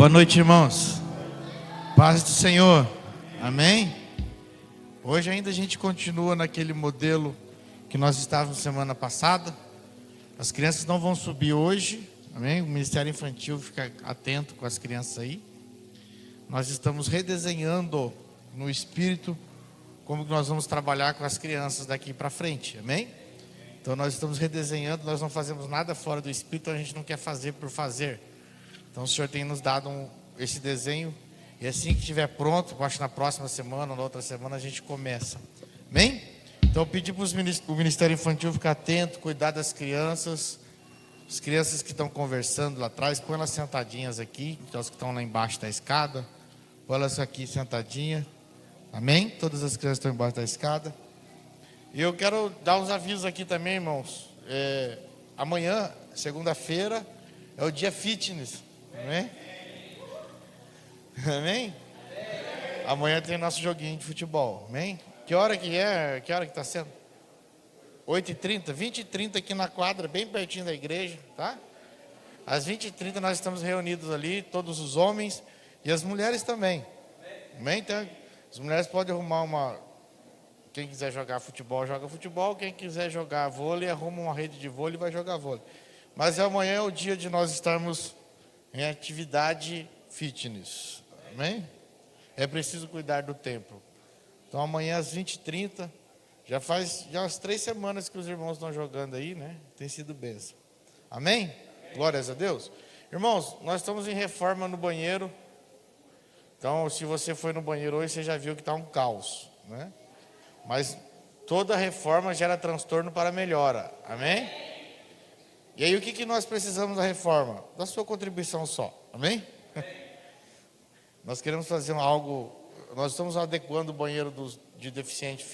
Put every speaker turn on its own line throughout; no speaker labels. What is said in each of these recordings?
Boa noite, irmãos. Paz do Senhor. Amém? Hoje ainda a gente continua naquele modelo que nós estávamos semana passada. As crianças não vão subir hoje. Amém? O Ministério Infantil fica atento com as crianças aí. Nós estamos redesenhando no Espírito como que nós vamos trabalhar com as crianças daqui para frente. Amém? Então nós estamos redesenhando, nós não fazemos nada fora do Espírito, a gente não quer fazer por fazer. Então o Senhor tem nos dado esse desenho, e assim que estiver pronto, acho que na próxima semana ou na outra semana a gente começa. Amém? Então eu pedi para o Ministério Infantil ficar atento, cuidar das crianças. As crianças que estão conversando lá atrás, põe elas sentadinhas aqui, aquelas que estão lá embaixo da escada, põe elas aqui sentadinhas. Amém? Todas as crianças estão embaixo da escada. E eu quero dar uns avisos aqui também, irmãos. Amanhã, segunda-feira, é o dia fitness. Amém? Amém? Amanhã tem nosso joguinho de futebol. Amém? Que hora que é? Que hora que está sendo? 8h30, 20h30 aqui na quadra, bem pertinho da igreja, tá? Às 20h30 nós estamos reunidos ali, todos os homens e as mulheres também. Amém? Então, as mulheres podem arrumar quem quiser jogar futebol, joga futebol. Quem quiser jogar vôlei, arruma uma rede de vôlei e vai jogar vôlei. Mas amanhã é o dia de nós estarmos em atividade fitness. Amém? É preciso cuidar do templo. Então amanhã às 20h30, já faz umas 3 semanas que os irmãos estão jogando aí, né? Tem sido bênção. Amém? Glórias a Deus. Irmãos, nós estamos em reforma no banheiro. Então, se você foi no banheiro hoje, você já viu que está um caos, né? Mas toda reforma gera transtorno para melhora. Amém? E aí, o que nós precisamos da reforma? Da sua contribuição só. Amém? Nós queremos fazer algo. Nós estamos adequando o banheiro de deficiente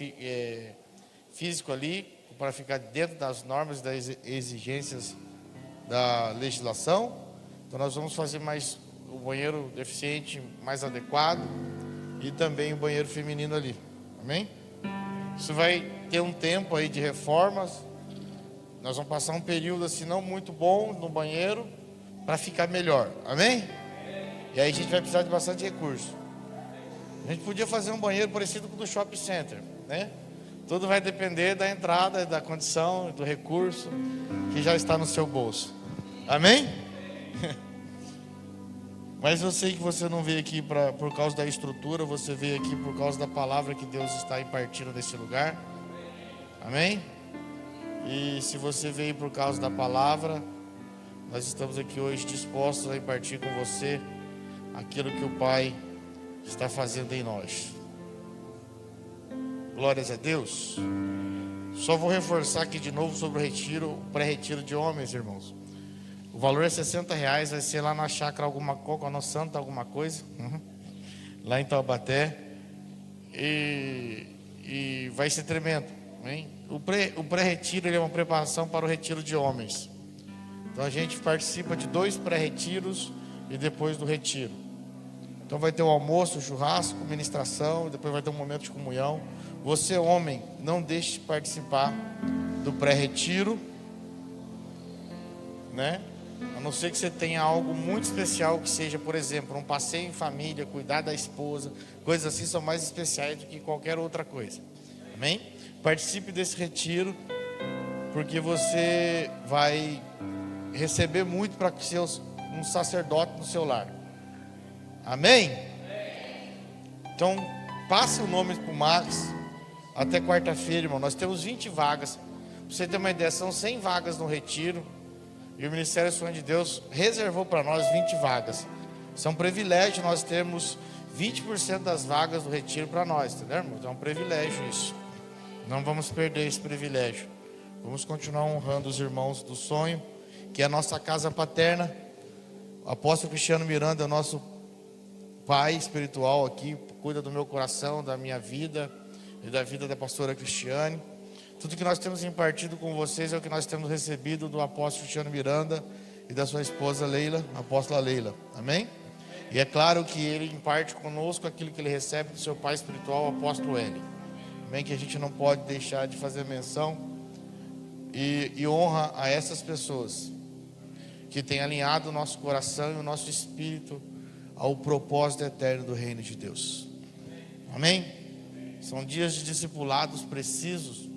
físico ali, para ficar dentro das normas e das exigências da legislação. Então nós vamos fazer mais o banheiro deficiente mais adequado e também o banheiro feminino ali. Amém? Isso vai ter um tempo aí de reformas. Nós vamos passar um período assim não muito bom no banheiro para ficar melhor. Amém? E aí a gente vai precisar de bastante recurso. A gente podia fazer um banheiro parecido com o do shopping center, né? Tudo vai depender da entrada, da condição, do recurso que já está no seu bolso. Amém? Mas eu sei que você não veio aqui por causa da estrutura, você veio aqui por causa da palavra que Deus está impartindo nesse lugar. Amém? E se você veio por causa da palavra, nós estamos aqui hoje dispostos a impartir com você aquilo que o Pai está fazendo em nós. Glórias a Deus. Só vou reforçar aqui de novo sobre o pré-retiro de homens, irmãos. O valor é R$60, vai ser lá na chácara no Santo alguma coisa, lá em Taubaté, e vai ser tremendo, hein? O pré-retiro é uma preparação para o retiro de homens. Então a gente participa de 2 pré-retiros e depois do retiro. Então vai ter o almoço, o churrasco, ministração, depois vai ter um momento de comunhão. Você, homem, não deixe de participar do pré-retiro, né? A não ser que você tenha algo muito especial, que seja, por exemplo, um passeio em família, cuidar da esposa, coisas assim são mais especiais do que qualquer outra coisa. Amém? Participe desse retiro, porque você vai receber muito para ser um sacerdote no seu lar. Amém? Então, passe o nome para o Max até quarta-feira, irmão. Nós temos 20 vagas. Para você ter uma ideia, são 100 vagas no retiro. E o Ministério Sonho de Deus reservou para nós 20 vagas. Isso é um privilégio nós termos 20% das vagas do retiro para nós, entendeu, irmão? Então é um privilégio isso. Não vamos perder esse privilégio. Vamos continuar honrando os irmãos do sonho, que é a nossa casa paterna. O apóstolo Cristiano Miranda é o nosso pai espiritual aqui, cuida do meu coração, da minha vida e da vida da pastora Cristiane. Tudo que nós temos impartido com vocês é o que nós temos recebido do apóstolo Cristiano Miranda e da sua esposa Leila, a apóstola Leila. Amém? E é claro que ele imparte conosco aquilo que ele recebe do seu pai espiritual, o apóstolo L. Amém? Que a gente não pode deixar de fazer menção e honra a essas pessoas que têm alinhado o nosso coração e o nosso espírito ao propósito eterno do reino de Deus. Amém? São dias de discipulados precisos,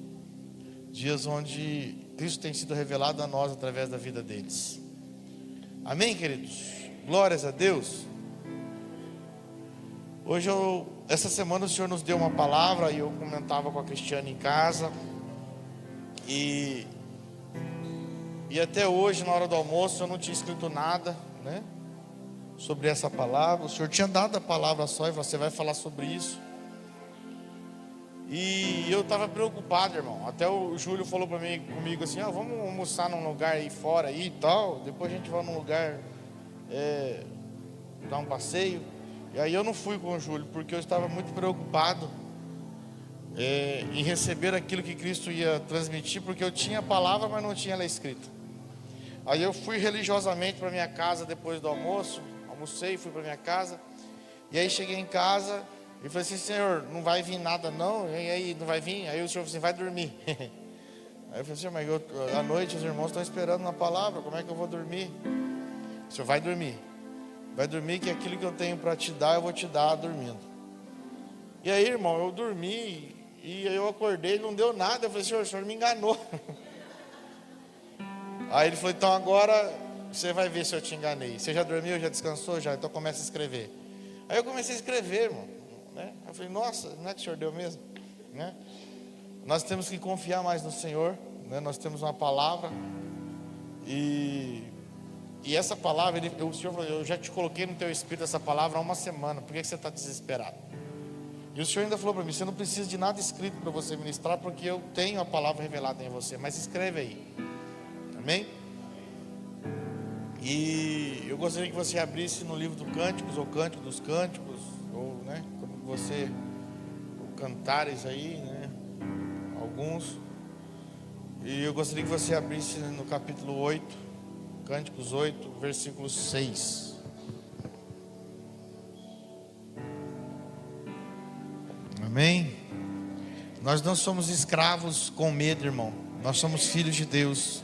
dias onde Cristo tem sido revelado a nós através da vida deles. Amém, queridos? Glórias a Deus. Hoje, essa semana o Senhor nos deu uma palavra e eu comentava com a Cristiane em casa. E até hoje, na hora do almoço, eu não tinha escrito nada, né, sobre essa palavra. O Senhor tinha dado a palavra só e você vai falar sobre isso. E eu estava preocupado, irmão. Até o Júlio falou comigo assim: vamos almoçar num lugar aí fora aí e tal. Depois a gente vai num lugar, dar um passeio. E aí eu não fui com o Júlio, porque eu estava muito preocupado em receber aquilo que Cristo ia transmitir, porque eu tinha a palavra, mas não tinha ela escrita. Aí eu fui religiosamente para minha casa depois do almoço, almocei, fui para minha casa. E aí cheguei em casa e falei assim: Senhor, não vai vir nada não? E aí, não vai vir? Aí o Senhor falou assim: vai dormir. Aí eu falei assim: mas à noite os irmãos estão esperando na palavra, como é que eu vou dormir? O Senhor vai dormir. Vai dormir, que aquilo que eu tenho para te dar, eu vou te dar dormindo. E aí, irmão, eu dormi e eu acordei, não deu nada. Eu falei: Senhor, o Senhor me enganou. Aí ele falou: então agora você vai ver se eu te enganei. Você já dormiu, já descansou? Já, então começa a escrever. Aí eu comecei a escrever, irmão, né? Eu falei: nossa, não é que o Senhor deu mesmo, né? Nós temos que confiar mais no Senhor, né? Nós temos uma palavra e essa palavra, o Senhor falou: eu já te coloquei no teu espírito essa palavra há uma semana, por que você está desesperado? E o Senhor ainda falou para mim: você não precisa de nada escrito para você ministrar, porque eu tenho a palavra revelada em você, mas escreve aí. Amém? E eu gostaria que você abrisse no livro do Cânticos, ou Cântico dos Cânticos, ou, né, como você, ou Cantares aí, né, alguns. E eu gostaria que você abrisse no capítulo 8, Cânticos 8, versículo 6. Amém? Nós não somos escravos com medo, irmão. Nós somos filhos de Deus.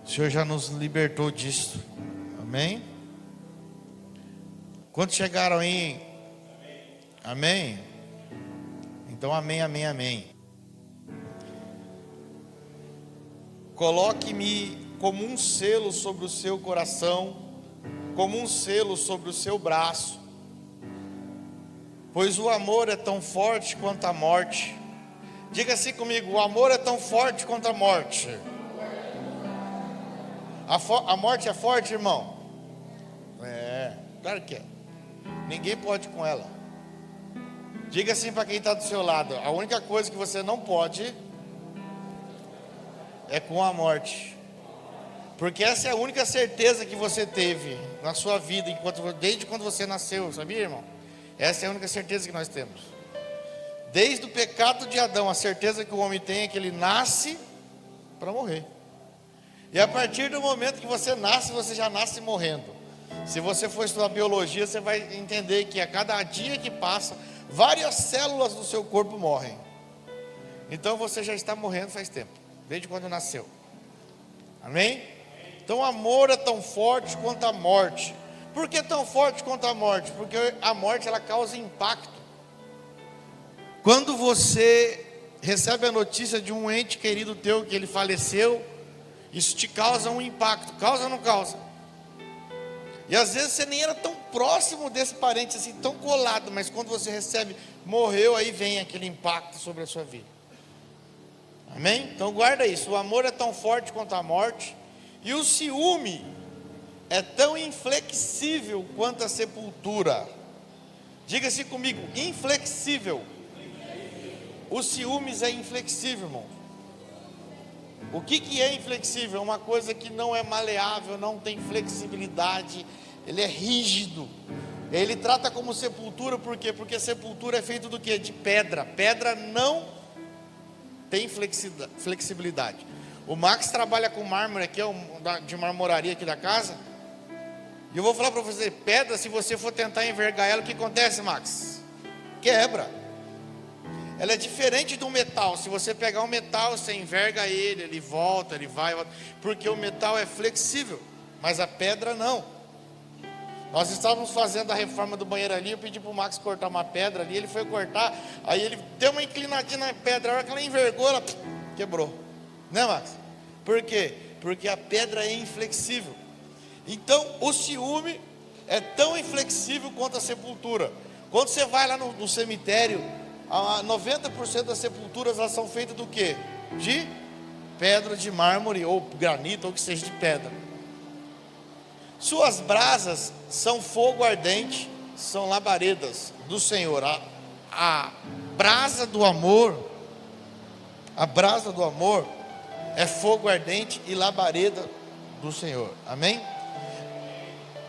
O Senhor já nos libertou disso. Amém? Quantos chegaram aí? Amém? Então amém, amém, amém. Coloque-me como um selo sobre o seu coração, como um selo sobre o seu braço, pois o amor é tão forte quanto a morte. Diga assim comigo: o amor é tão forte quanto a morte. A morte é forte, irmão? Claro que é. Ninguém pode com ela. Diga assim para quem está do seu lado: a única coisa que você não pode é com a morte. Porque essa é a única certeza que você teve na sua vida, desde quando você nasceu, sabia, irmão? Essa é a única certeza que nós temos. Desde o pecado de Adão, a certeza que o homem tem é que ele nasce para morrer. E a partir do momento que você nasce, você já nasce morrendo. Se você for estudar biologia, você vai entender que a cada dia que passa, várias células do seu corpo morrem. Então você já está morrendo faz tempo, desde quando nasceu. Amém? Então o amor é tão forte quanto a morte. Por que tão forte quanto a morte? Porque a morte, ela causa impacto. Quando você recebe a notícia de um ente querido teu que ele faleceu, isso te causa um impacto. Causa ou não causa? E às vezes você nem era tão próximo desse parente assim, tão colado, mas quando você recebe, morreu, aí vem aquele impacto sobre a sua vida. Amém? Então guarda isso: o amor é tão forte quanto a morte, e o ciúme é tão inflexível quanto a sepultura. Diga-se comigo: inflexível. O ciúmes é inflexível, irmão. O que é inflexível? Uma coisa que não é maleável, não tem flexibilidade, ele é rígido. Ele trata como sepultura, por quê? Porque sepultura é feito do quê? De pedra. Pedra não tem flexibilidade. O Max trabalha com mármore aqui, de marmoraria aqui da casa. E eu vou falar para você: pedra, se você for tentar envergar ela, o que acontece, Max? Quebra. Ela é diferente do metal. Se você pegar um metal, você enverga ele volta, ele vai, porque o metal é flexível, mas a pedra não. Nós estávamos fazendo a reforma do banheiro ali, eu pedi para o Max cortar uma pedra ali, ele foi cortar, aí ele deu uma inclinadinha na pedra, a hora que ela envergou, ela quebrou. Né, Max? Por quê? Porque a pedra é inflexível. Então, o ciúme é tão inflexível quanto a sepultura. Quando você vai lá no cemitério, 90% das sepulturas elas são feitas do quê? De pedra, de mármore, ou granito, ou que seja de pedra. Suas brasas são fogo ardente, são labaredas do Senhor. A brasa do amor, é fogo ardente e labareda do Senhor. Amém?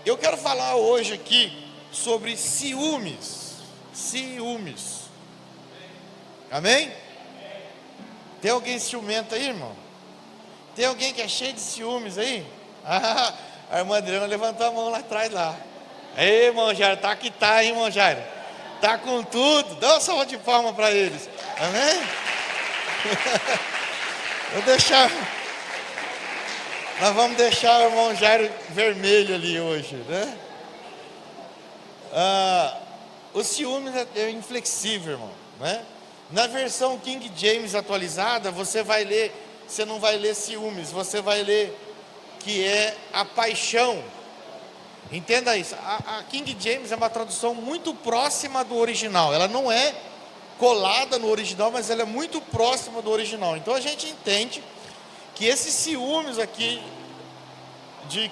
Eu quero falar hoje aqui sobre ciúmes. Amém? Tem alguém ciumento aí, irmão? Tem alguém que é cheio de ciúmes aí? A irmã Adriana levantou a mão lá atrás lá. Ei, irmão Jairo, tá que tá, hein, irmão Jairo? Tá com tudo. Dá uma salva de palmas para eles. Amém? Nós vamos deixar o irmão Jairo vermelho ali hoje, né? O ciúme é inflexível, irmão, né? Na versão King James atualizada, você não vai ler ciúmes, você vai ler que é a paixão. Entenda isso. A King James é uma tradução muito próxima do original. Ela não é colada no original, mas ela é muito próxima do original. Então a gente entende que esses ciúmes aqui de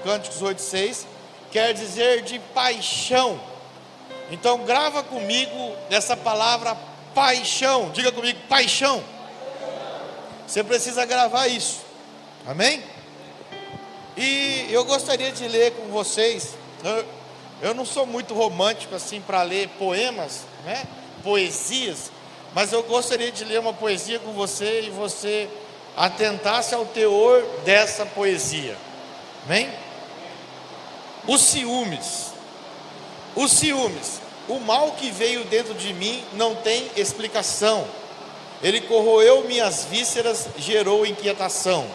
Cânticos 8:6 quer dizer de paixão. Então grava comigo essa palavra paixão. Diga comigo, paixão. Você precisa gravar isso. Amém? E eu gostaria de ler com vocês. Eu não sou muito romântico assim para ler poemas, né? Poesias, mas eu gostaria de ler uma poesia com você e você atentasse ao teor dessa poesia. Amém? Os ciúmes, o mal que veio dentro de mim não tem explicação. Ele corroeu minhas vísceras, gerou inquietação.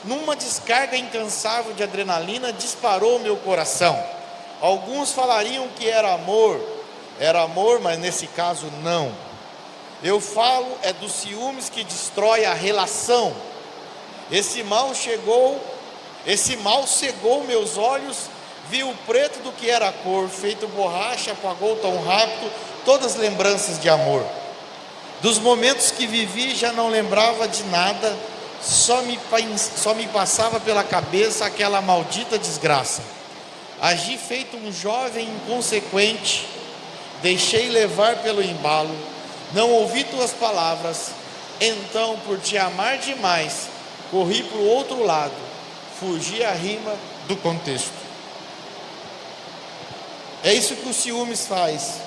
Numa descarga incansável de adrenalina, disparou meu coração. Alguns falariam que era amor, mas nesse caso não. Eu falo é dos ciúmes que destrói a relação. Esse mal cegou meus olhos, vi o preto do que era a cor, feito borracha, apagou tão rápido todas as lembranças de amor. Dos momentos que vivi já não lembrava de nada, só me passava pela cabeça aquela maldita desgraça. Agi feito um jovem inconsequente, deixei levar pelo embalo, não ouvi tuas palavras, então por te amar demais, corri para o outro lado, fugi a rima do contexto. É isso que o ciúmes faz.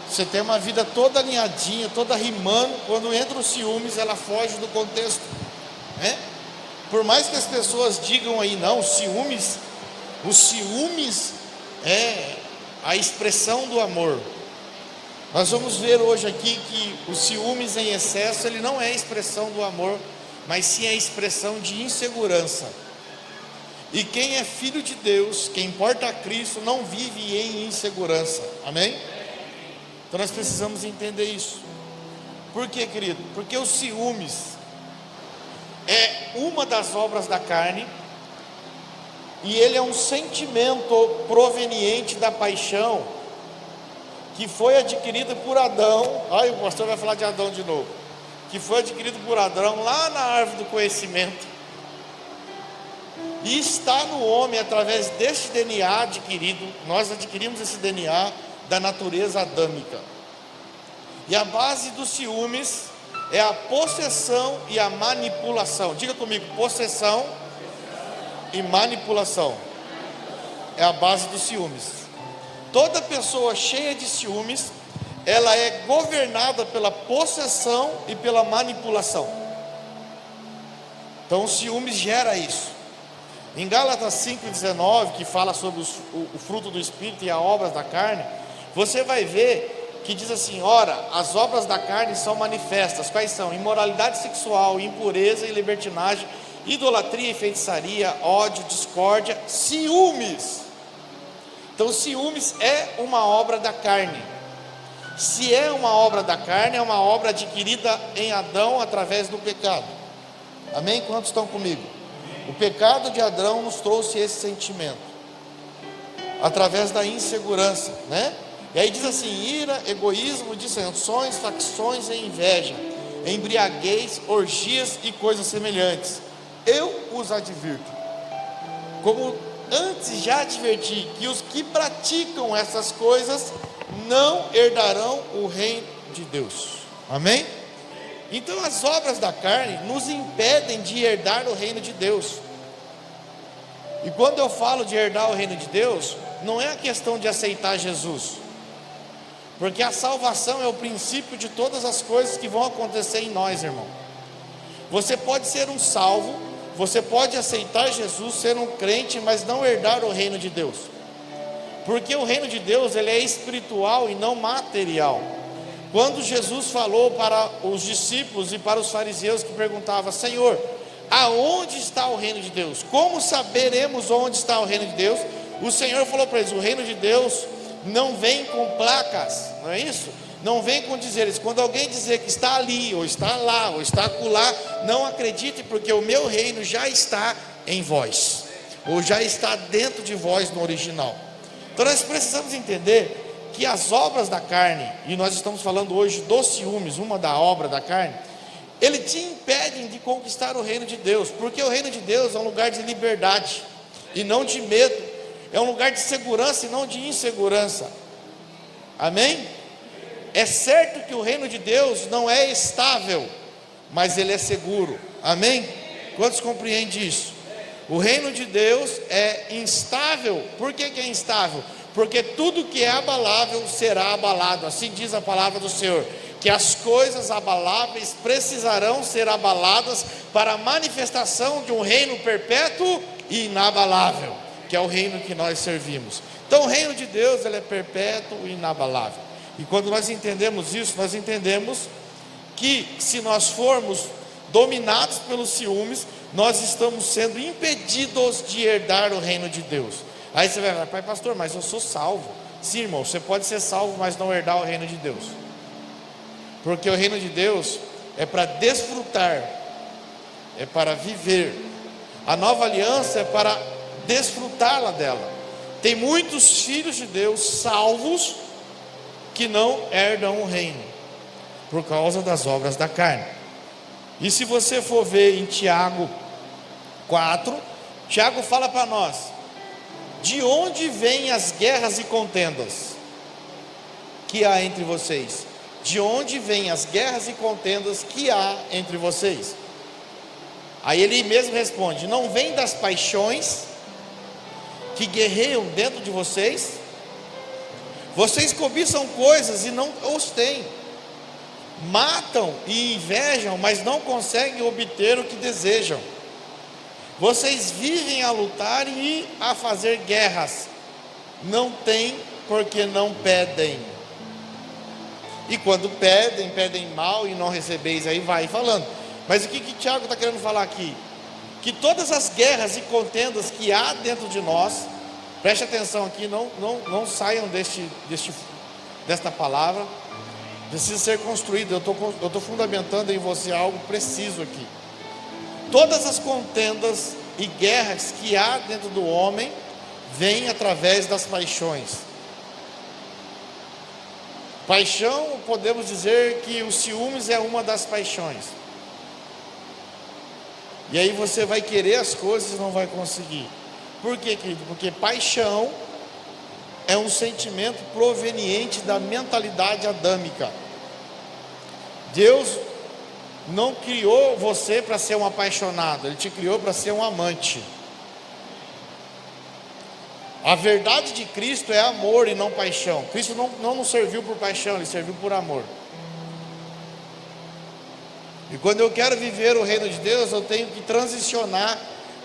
Você tem uma vida toda alinhadinha, toda rimando, quando entra o ciúmes, ela foge do contexto. Por mais que as pessoas digam aí, não, os ciúmes é a expressão do amor. Nós vamos ver hoje aqui que o ciúmes em excesso, ele não é a expressão do amor, mas sim a expressão de insegurança. E quem é filho de Deus, quem porta a Cristo, não vive em insegurança. Amém? Então nós precisamos entender isso. Por quê, querido? Porque o ciúmes é uma das obras da carne, e ele é um sentimento proveniente da paixão, que foi adquirido por Adão. Ai, o pastor vai falar de Adão de novo. Que foi adquirido por Adão lá na árvore do conhecimento, e está no homem através deste DNA adquirido. Nós adquirimos esse DNA da natureza adâmica. E a base dos ciúmes é a possessão e a manipulação. Diga comigo, possessão e manipulação é a base dos ciúmes. Toda pessoa cheia de ciúmes, ela é governada pela possessão e pela manipulação. Então o ciúmes gera isso. Em Gálatas 5,19, que fala sobre o fruto do Espírito e as obras da carne, você vai ver que diz assim: ora, as obras da carne são manifestas. Quais são? Imoralidade sexual, impureza e libertinagem, idolatria e feitiçaria, ódio, discórdia, ciúmes. Então ciúmes é uma obra da carne. Se é uma obra da carne, é uma obra adquirida em Adão através do pecado. Amém? Quantos estão comigo? O pecado de Adão nos trouxe esse sentimento, através da insegurança, né? E aí diz assim: ira, egoísmo, dissensões, facções e inveja, embriaguez, orgias e coisas semelhantes. Eu os advirto, como antes já adverti, que os que praticam essas coisas não herdarão o reino de Deus. Amém? Então as obras da carne nos impedem de herdar o reino de Deus. E quando eu falo de herdar o reino de Deus, não é a questão de aceitar Jesus, porque a salvação é o princípio de todas as coisas que vão acontecer em nós, irmão. Você pode ser um salvo, você pode aceitar Jesus, ser um crente, mas não herdar o reino de Deus, porque o reino de Deus, ele é espiritual e não material. Quando Jesus falou para os discípulos e para os fariseus que perguntavam: Senhor, aonde está o reino de Deus? Como saberemos onde está o reino de Deus? O Senhor falou para eles: o reino de Deus não vem com placas, não é isso? Não vem com dizeres. Quando alguém dizer que está ali, ou está lá, ou está acolá, não acredite, porque o meu reino já está em vós, ou já está dentro de vós no original. Então nós precisamos entender que as obras da carne, e nós estamos falando hoje dos ciúmes, uma da obra da carne, ele te impedem de conquistar o reino de Deus, porque o reino de Deus é um lugar de liberdade e não de medo, é um lugar de segurança e não de insegurança. Amém? É certo que o reino de Deus não é estável, mas ele é seguro. Amém? Quantos compreendem isso? O reino de Deus é instável. Por que é instável? Porque tudo que é abalável será abalado. Assim diz a palavra do Senhor, que as coisas abaláveis precisarão ser abaladas para a manifestação de um reino perpétuo e inabalável, que é o reino que nós servimos. Então o reino de Deus, ele é perpétuo e inabalável. E quando nós entendemos isso, nós entendemos que se nós formos dominados pelos ciúmes, nós estamos sendo impedidos de herdar o reino de Deus. Aí você vai falar: pai pastor, mas eu sou salvo. Sim, irmão, você pode ser salvo, mas não herdar o reino de Deus, porque o reino de Deus é para desfrutar, é para viver. A nova aliança é para desfrutá-la dela. Tem muitos filhos de Deus salvos que não herdam o reino, por causa das obras da carne. E se você for ver em Tiago 4, Tiago fala para nós: de onde vêm as guerras e contendas que há entre vocês? De onde vêm as guerras e contendas que há entre vocês? Aí ele mesmo responde: não vem das paixões que guerreiam dentro de vocês? Vocês cobiçam coisas e não os têm, matam e invejam, mas não conseguem obter o que desejam. Vocês vivem a lutar e a fazer guerras, não têm porque não pedem. E quando pedem, pedem mal e não recebeis. Aí vai falando. Mas o que Tiago está querendo falar aqui? Que todas as guerras e contendas que há dentro de nós, preste atenção aqui, não saiam desta palavra, precisa ser construído. Eu estou fundamentando em você algo preciso aqui. Todas as contendas e guerras que há dentro do homem vêm através das paixões. Paixão, podemos dizer que o ciúmes é uma das paixões. E aí você vai querer as coisas e não vai conseguir. Por quê, querido? Porque paixão é um sentimento proveniente da mentalidade adâmica. Deus não criou você para ser um apaixonado, Ele te criou para ser um amante. A verdade de Cristo é amor e não paixão. Cristo não nos serviu por paixão, Ele serviu por amor. E quando eu quero viver o reino de Deus, eu tenho que transicionar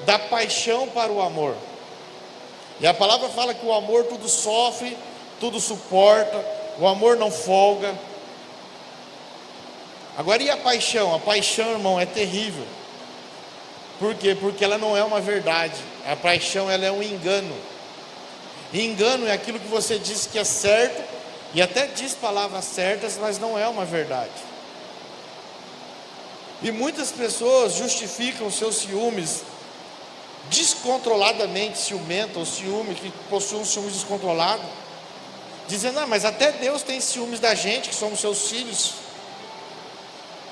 da paixão para o amor. E a palavra fala que o amor tudo sofre, tudo suporta, o amor não folga. Agora, e a paixão? A paixão, irmão, é terrível. Por quê? Porque ela não é uma verdade. A paixão, ela é um engano. E engano é aquilo que você diz que é certo, e até diz palavras certas, mas não é uma verdade. E muitas pessoas justificam seus ciúmes descontroladamente, ciumento ou ciúme, que possui um ciúme descontrolado, dizendo, mas até Deus tem ciúmes da gente, que somos seus filhos.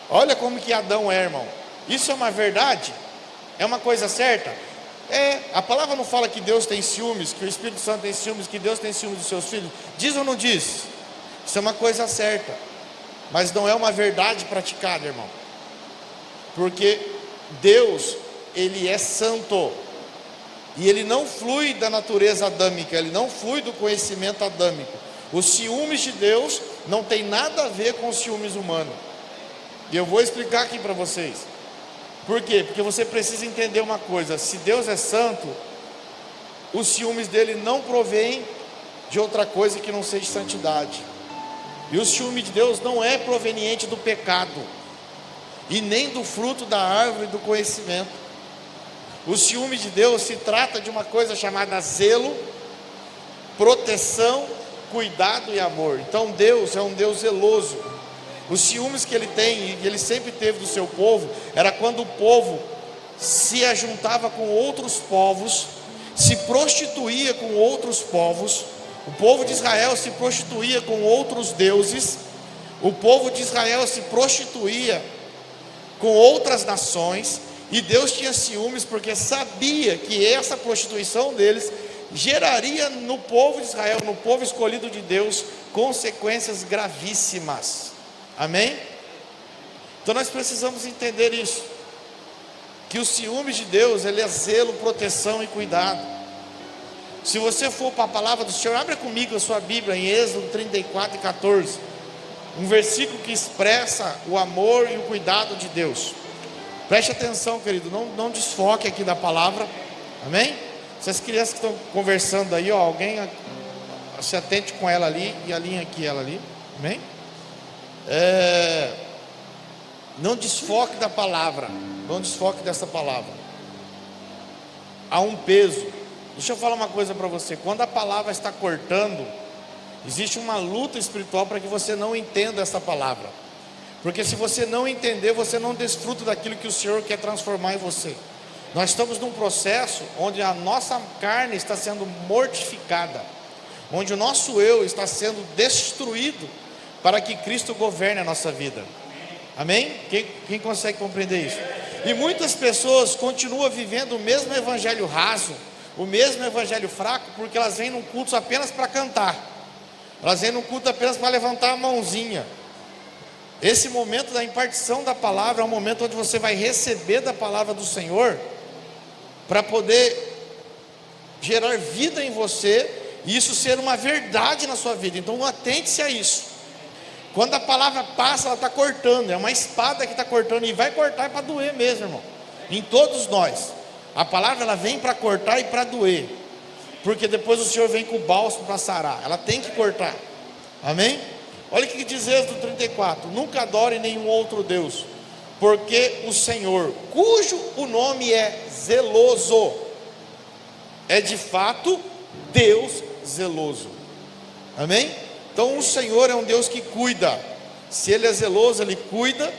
Olha como que Adão é, irmão. Isso é uma verdade? É uma coisa certa? A palavra não fala que Deus tem ciúmes, que o Espírito Santo tem ciúmes, que Deus tem ciúmes dos seus filhos? Diz ou não diz? Isso é uma coisa certa, mas não é uma verdade praticada, irmão. Porque Deus, Ele é santo, e Ele não flui da natureza adâmica, Ele não flui do conhecimento adâmico. Os ciúmes de Deus não tem nada a ver com os ciúmes humanos. E eu vou explicar aqui para vocês. Por quê? Porque você precisa entender uma coisa: se Deus é santo, os ciúmes dele não provêm de outra coisa que não seja santidade. E o ciúme de Deus não é proveniente do pecado, e nem do fruto da árvore do conhecimento. O ciúme de Deus se trata de uma coisa chamada zelo, proteção, cuidado e amor. Então Deus é um Deus zeloso. Os ciúmes que Ele tem, e Ele sempre teve do seu povo, era quando o povo se ajuntava com outros povos, se prostituía com outros povos. O povo de Israel se prostituía com outros deuses. O povo de Israel se prostituía com outras nações. E Deus tinha ciúmes porque sabia que essa prostituição deles geraria no povo de Israel, no povo escolhido de Deus, consequências gravíssimas. Amém? Então nós precisamos entender isso, que os ciúmes de Deus, ele é zelo, proteção e cuidado. Se você for para a palavra do Senhor, abra comigo a sua Bíblia em Êxodo 34 e 14, um versículo que expressa o amor e o cuidado de Deus. Preste atenção, querido, não desfoque aqui da palavra. Amém? Essas crianças que estão conversando aí, alguém se atente com ela ali e alinha aqui ela ali. Amém? Não desfoque da palavra, não desfoque dessa palavra. Há um peso. Deixa eu falar uma coisa para você: quando a palavra está cortando, existe uma luta espiritual para que você não entenda essa palavra. Porque se você não entender, você não desfruta daquilo que o Senhor quer transformar em você. Nós estamos num processo onde a nossa carne está sendo mortificada, onde o nosso eu está sendo destruído, para que Cristo governe a nossa vida. Amém? Quem consegue compreender isso? E muitas pessoas continuam vivendo o mesmo evangelho raso, o mesmo evangelho fraco, porque elas vêm num culto apenas para cantar, elas vêm num culto apenas para levantar a mãozinha. Esse momento da impartição da palavra é um momento onde você vai receber da palavra do Senhor, para poder gerar vida em você, e isso ser uma verdade na sua vida. Então atente-se a isso. Quando a palavra passa, ela está cortando, é uma espada que está cortando, e vai cortar para doer mesmo, irmão. Em todos nós, a palavra ela vem para cortar e para doer, porque depois o Senhor vem com o bálsamo para sarar. Ela tem que cortar. Amém? Olha o que diz Êxodo 34: nunca adore nenhum outro Deus, porque o Senhor, cujo o nome é zeloso, é de fato Deus zeloso. Amém? Então o Senhor é um Deus que cuida. Se Ele é zeloso, Ele cuida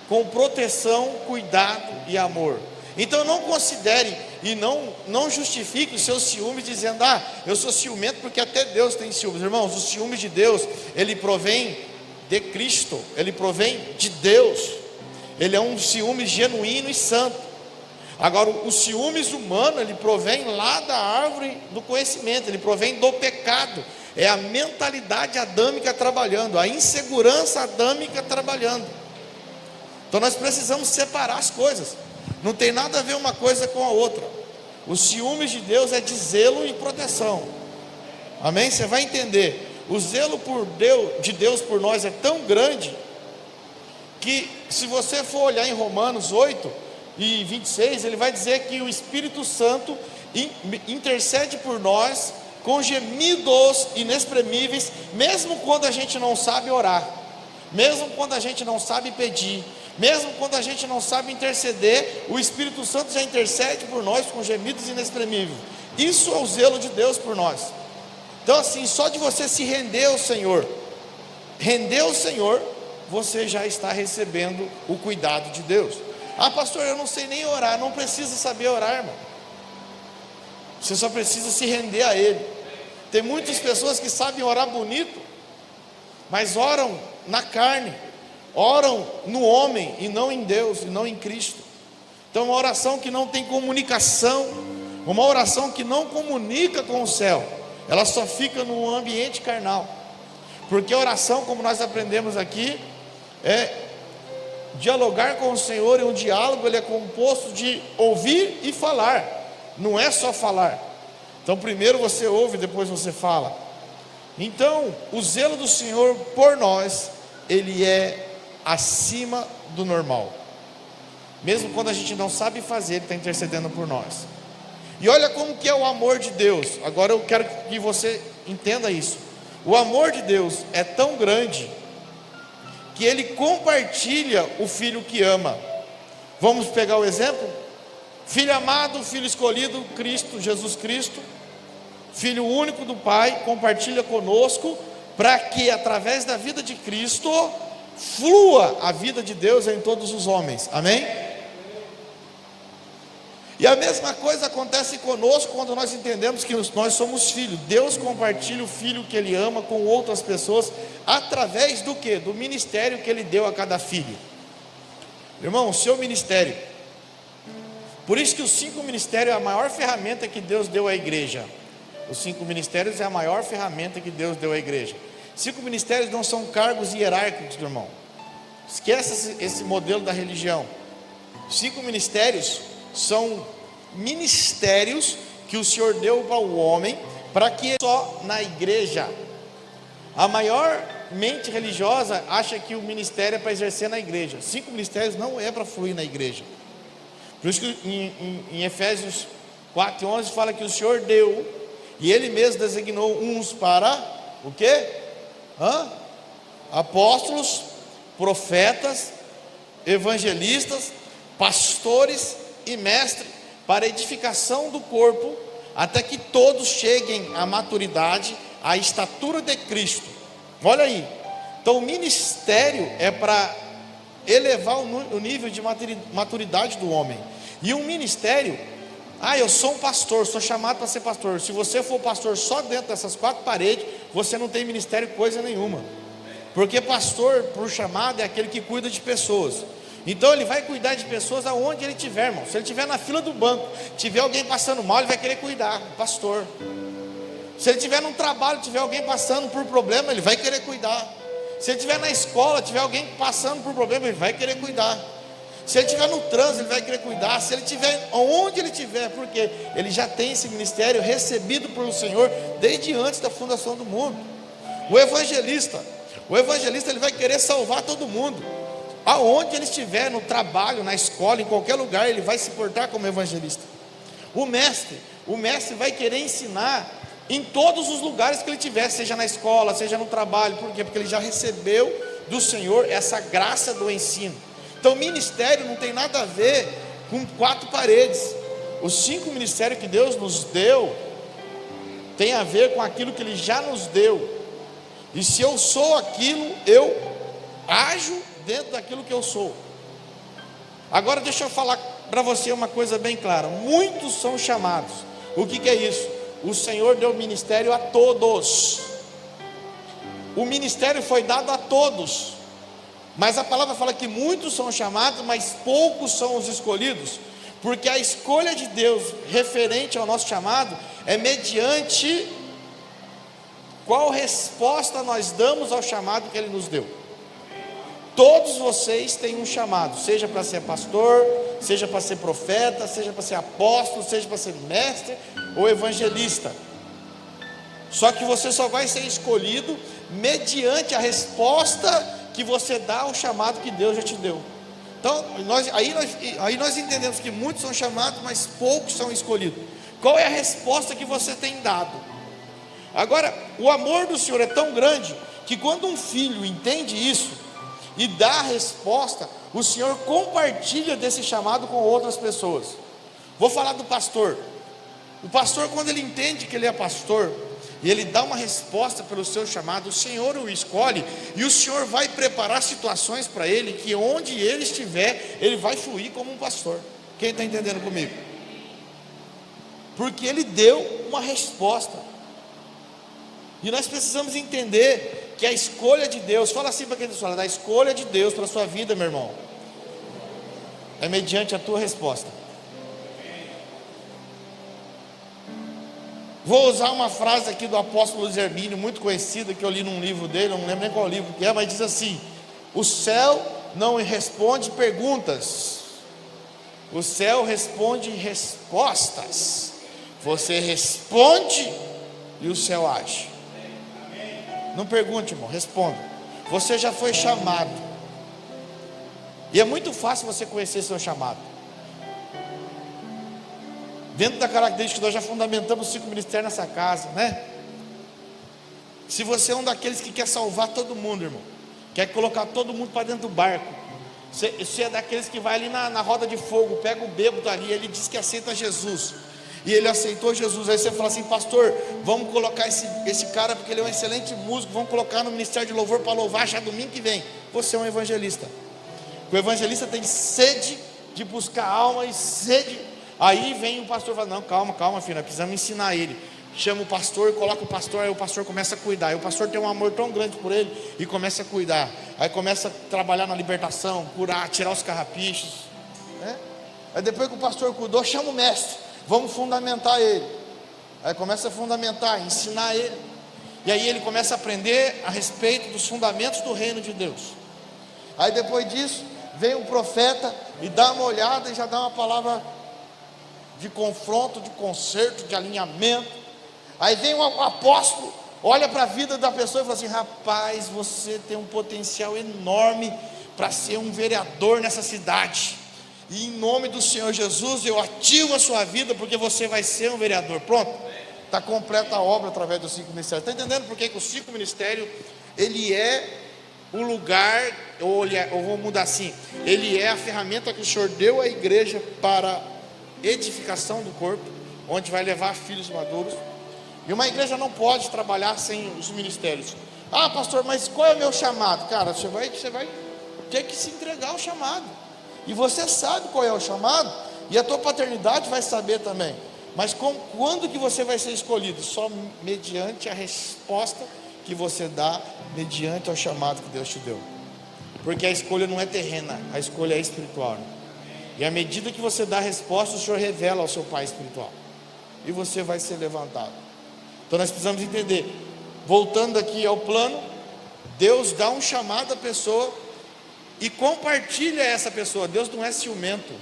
com proteção, cuidado e amor. Então não considere e não justifique os seus ciúmes dizendo: eu sou ciumento porque até Deus tem ciúmes. Irmãos, os ciúmes de Deus, ele provém de Cristo, ele provém de Deus. Ele é um ciúme genuíno e santo. Agora, os ciúmes humanos, ele provém lá da árvore do conhecimento, ele provém do pecado. É a mentalidade adâmica trabalhando, a insegurança adâmica trabalhando. Então nós precisamos separar as coisas. Não tem nada a ver uma coisa com a outra. Os ciúmes de Deus é de zelo e proteção. Amém? Você vai entender. O zelo de Deus por nós é tão grande, que se você for olhar em Romanos 8 e 26, ele vai dizer que o Espírito Santo intercede por nós com gemidos inexprimíveis, mesmo quando a gente não sabe orar, mesmo quando a gente não sabe pedir, Mesmo quando a gente não sabe interceder, o Espírito Santo já intercede por nós com gemidos inexprimíveis. Isso é o zelo de Deus por nós. Então assim, só de você se render ao Senhor, você já está recebendo o cuidado de Deus. Ah, pastor, eu não sei nem orar. Não precisa saber orar, irmão. Você só precisa se render a Ele. Tem muitas pessoas que sabem orar bonito, mas oram na carne, oram no homem e não em Deus, e não em Cristo. Então uma oração que não tem comunicação, uma oração que não comunica com o céu, ela só fica no ambiente carnal. Porque a oração, como nós aprendemos aqui, é dialogar com o Senhor. E um diálogo, ele é composto de ouvir e falar, não é só falar. Então primeiro você ouve, depois você fala. Então o zelo do Senhor por nós, ele é acima do normal. Mesmo quando a gente não sabe fazer, Ele está intercedendo por nós. E olha como que é o amor de Deus. Agora eu quero que você entenda isso. O amor de Deus é tão grande que Ele compartilha o filho que ama. Vamos pegar o exemplo? Filho amado, filho escolhido, Cristo, Jesus Cristo, Filho único do Pai, compartilha conosco, para que através da vida de Cristo flua a vida de Deus em todos os homens, amém? E a mesma coisa acontece conosco quando nós entendemos que nós somos filhos. Deus compartilha o filho que Ele ama com outras pessoas, através do quê? Do ministério que Ele deu a cada filho. Irmão, o seu ministério, por isso que os 5 ministérios é a maior ferramenta que Deus deu à igreja. Os 5 ministérios é a maior ferramenta que Deus deu à igreja. 5 ministérios não são cargos hierárquicos, irmão. Esqueça esse modelo da religião. 5 ministérios são ministérios que o Senhor deu para o homem, para que só na igreja. A maior mente religiosa acha que o ministério é para exercer na igreja. 5 ministérios não é para fluir na igreja. Por isso que em Efésios 4:11 fala que o Senhor deu, e Ele mesmo designou uns para o quê? Apóstolos, profetas, evangelistas, pastores e mestres, para a edificação do corpo, até que todos cheguem à maturidade, à estatura de Cristo. Olha aí. Então o ministério é para elevar o nível de maturidade do homem. E um ministério, eu sou um pastor, sou chamado para ser pastor. Se você for pastor só dentro dessas 4 paredes, você não tem ministério coisa nenhuma. Porque pastor, por chamado, é aquele que cuida de pessoas. Então ele vai cuidar de pessoas aonde ele estiver, irmão. Se ele estiver na fila do banco, tiver alguém passando mal, ele vai querer cuidar, pastor. Se ele estiver num trabalho, tiver alguém passando por problema, ele vai querer cuidar. Se ele estiver na escola, tiver alguém passando por problema, ele vai querer cuidar. Se ele estiver no trânsito, ele vai querer cuidar. Se ele estiver onde ele estiver, porque ele já tem esse ministério recebido pelo Senhor desde antes da fundação do mundo. O evangelista ele vai querer salvar todo mundo. Aonde ele estiver, no trabalho, na escola, em qualquer lugar, ele vai se portar como evangelista. O mestre vai querer ensinar em todos os lugares que ele estiver, seja na escola, seja no trabalho. Por quê? Porque ele já recebeu do Senhor essa graça do ensino. Então ministério não tem nada a ver com 4 paredes. Os 5 ministérios que Deus nos deu tem a ver com aquilo que Ele já nos deu. E se eu sou aquilo, eu ajo dentro daquilo que eu sou. Agora deixa eu falar para você uma coisa bem clara. Muitos são chamados. O que é isso? O Senhor deu ministério a todos. O ministério foi dado a todos. Mas a palavra fala que muitos são chamados, mas poucos são os escolhidos. Porque a escolha de Deus referente ao nosso chamado é mediante qual resposta nós damos ao chamado que Ele nos deu. Todos vocês têm um chamado, seja para ser pastor, seja para ser profeta, seja para ser apóstolo, seja para ser mestre ou evangelista. Só que você só vai ser escolhido mediante a resposta que você dá ao chamado que Deus já te deu. Então, aí nós entendemos que muitos são chamados, mas poucos são escolhidos. Qual é a resposta que você tem dado? Agora, o amor do Senhor é tão grande, que quando um filho entende isso, e dá a resposta, o Senhor compartilha desse chamado com outras pessoas. Vou falar do pastor. O pastor, quando ele entende que ele é pastor, e ele dá uma resposta pelo seu chamado, o Senhor o escolhe, e o Senhor vai preparar situações para ele, que onde ele estiver, ele vai fluir como um pastor. Quem está entendendo comigo? Porque ele deu uma resposta. E nós precisamos entender que a escolha de Deus, fala assim para quem está falando, a escolha de Deus para a sua vida, meu irmão, é mediante a tua resposta. Vou usar uma frase aqui do apóstolo Luiz Hermínio, muito conhecida, que eu li num livro dele, eu não lembro nem qual livro que é, mas diz assim: o céu não responde perguntas, o céu responde respostas. Você responde e o céu age. Não pergunte, irmão, responda. Você já foi chamado, e é muito fácil você conhecer seu chamado. Dentro da característica, nós já fundamentamos 5 ministérios nessa casa, né? Se você é um daqueles que quer salvar todo mundo, irmão, quer colocar todo mundo para dentro do barco, você é daqueles que vai ali na roda de fogo, pega o bêbado ali, ele diz que aceita Jesus, e ele aceitou Jesus, aí você fala assim: pastor, vamos colocar esse cara, porque ele é um excelente músico, vamos colocar no ministério de louvor para louvar já domingo que vem. Você é um evangelista. O evangelista tem sede de buscar alma e sede. Aí vem o pastor e fala: não, calma filho, nós precisamos ensinar ele. Chama o pastor, coloca o pastor, aí o pastor começa a cuidar. Aí o pastor tem um amor tão grande por ele e começa a cuidar. Aí começa a trabalhar na libertação, curar, tirar os carrapichos, né? Aí depois que o pastor cuidou, chama o mestre, vamos fundamentar ele. Aí começa a fundamentar, ensinar ele. E aí ele começa a aprender a respeito dos fundamentos do reino de Deus. Aí depois disso, vem o profeta e dá uma olhada e já dá uma palavra de confronto, de conserto, de alinhamento. Aí vem o apóstolo, olha para a vida da pessoa e fala assim: rapaz, você tem um potencial enorme para ser um vereador nessa cidade, e em nome do Senhor Jesus eu ativo a sua vida, porque você vai ser um vereador. Pronto, está completa a obra através dos 5 ministérios. Está entendendo por que o 5 ministério, ele é o lugar, ou vou mudar assim, ele é a ferramenta que o Senhor deu à igreja para edificação do corpo, onde vai levar filhos maduros. E uma igreja não pode trabalhar sem os ministérios. Ah, pastor, mas qual é o meu chamado? Cara, você vai ter que se entregar ao chamado, e você sabe qual é o chamado, e a tua paternidade vai saber também. Mas quando que você vai ser escolhido? Só mediante a resposta que você dá, mediante ao chamado que Deus te deu. Porque a escolha não é terrena, a escolha é espiritual, né? E à medida que você dá a resposta, o Senhor revela ao seu pai espiritual, e você vai ser levantado. Então nós precisamos entender. Voltando aqui ao plano, Deus dá um chamado à pessoa e compartilha essa pessoa. Deus não é ciumento.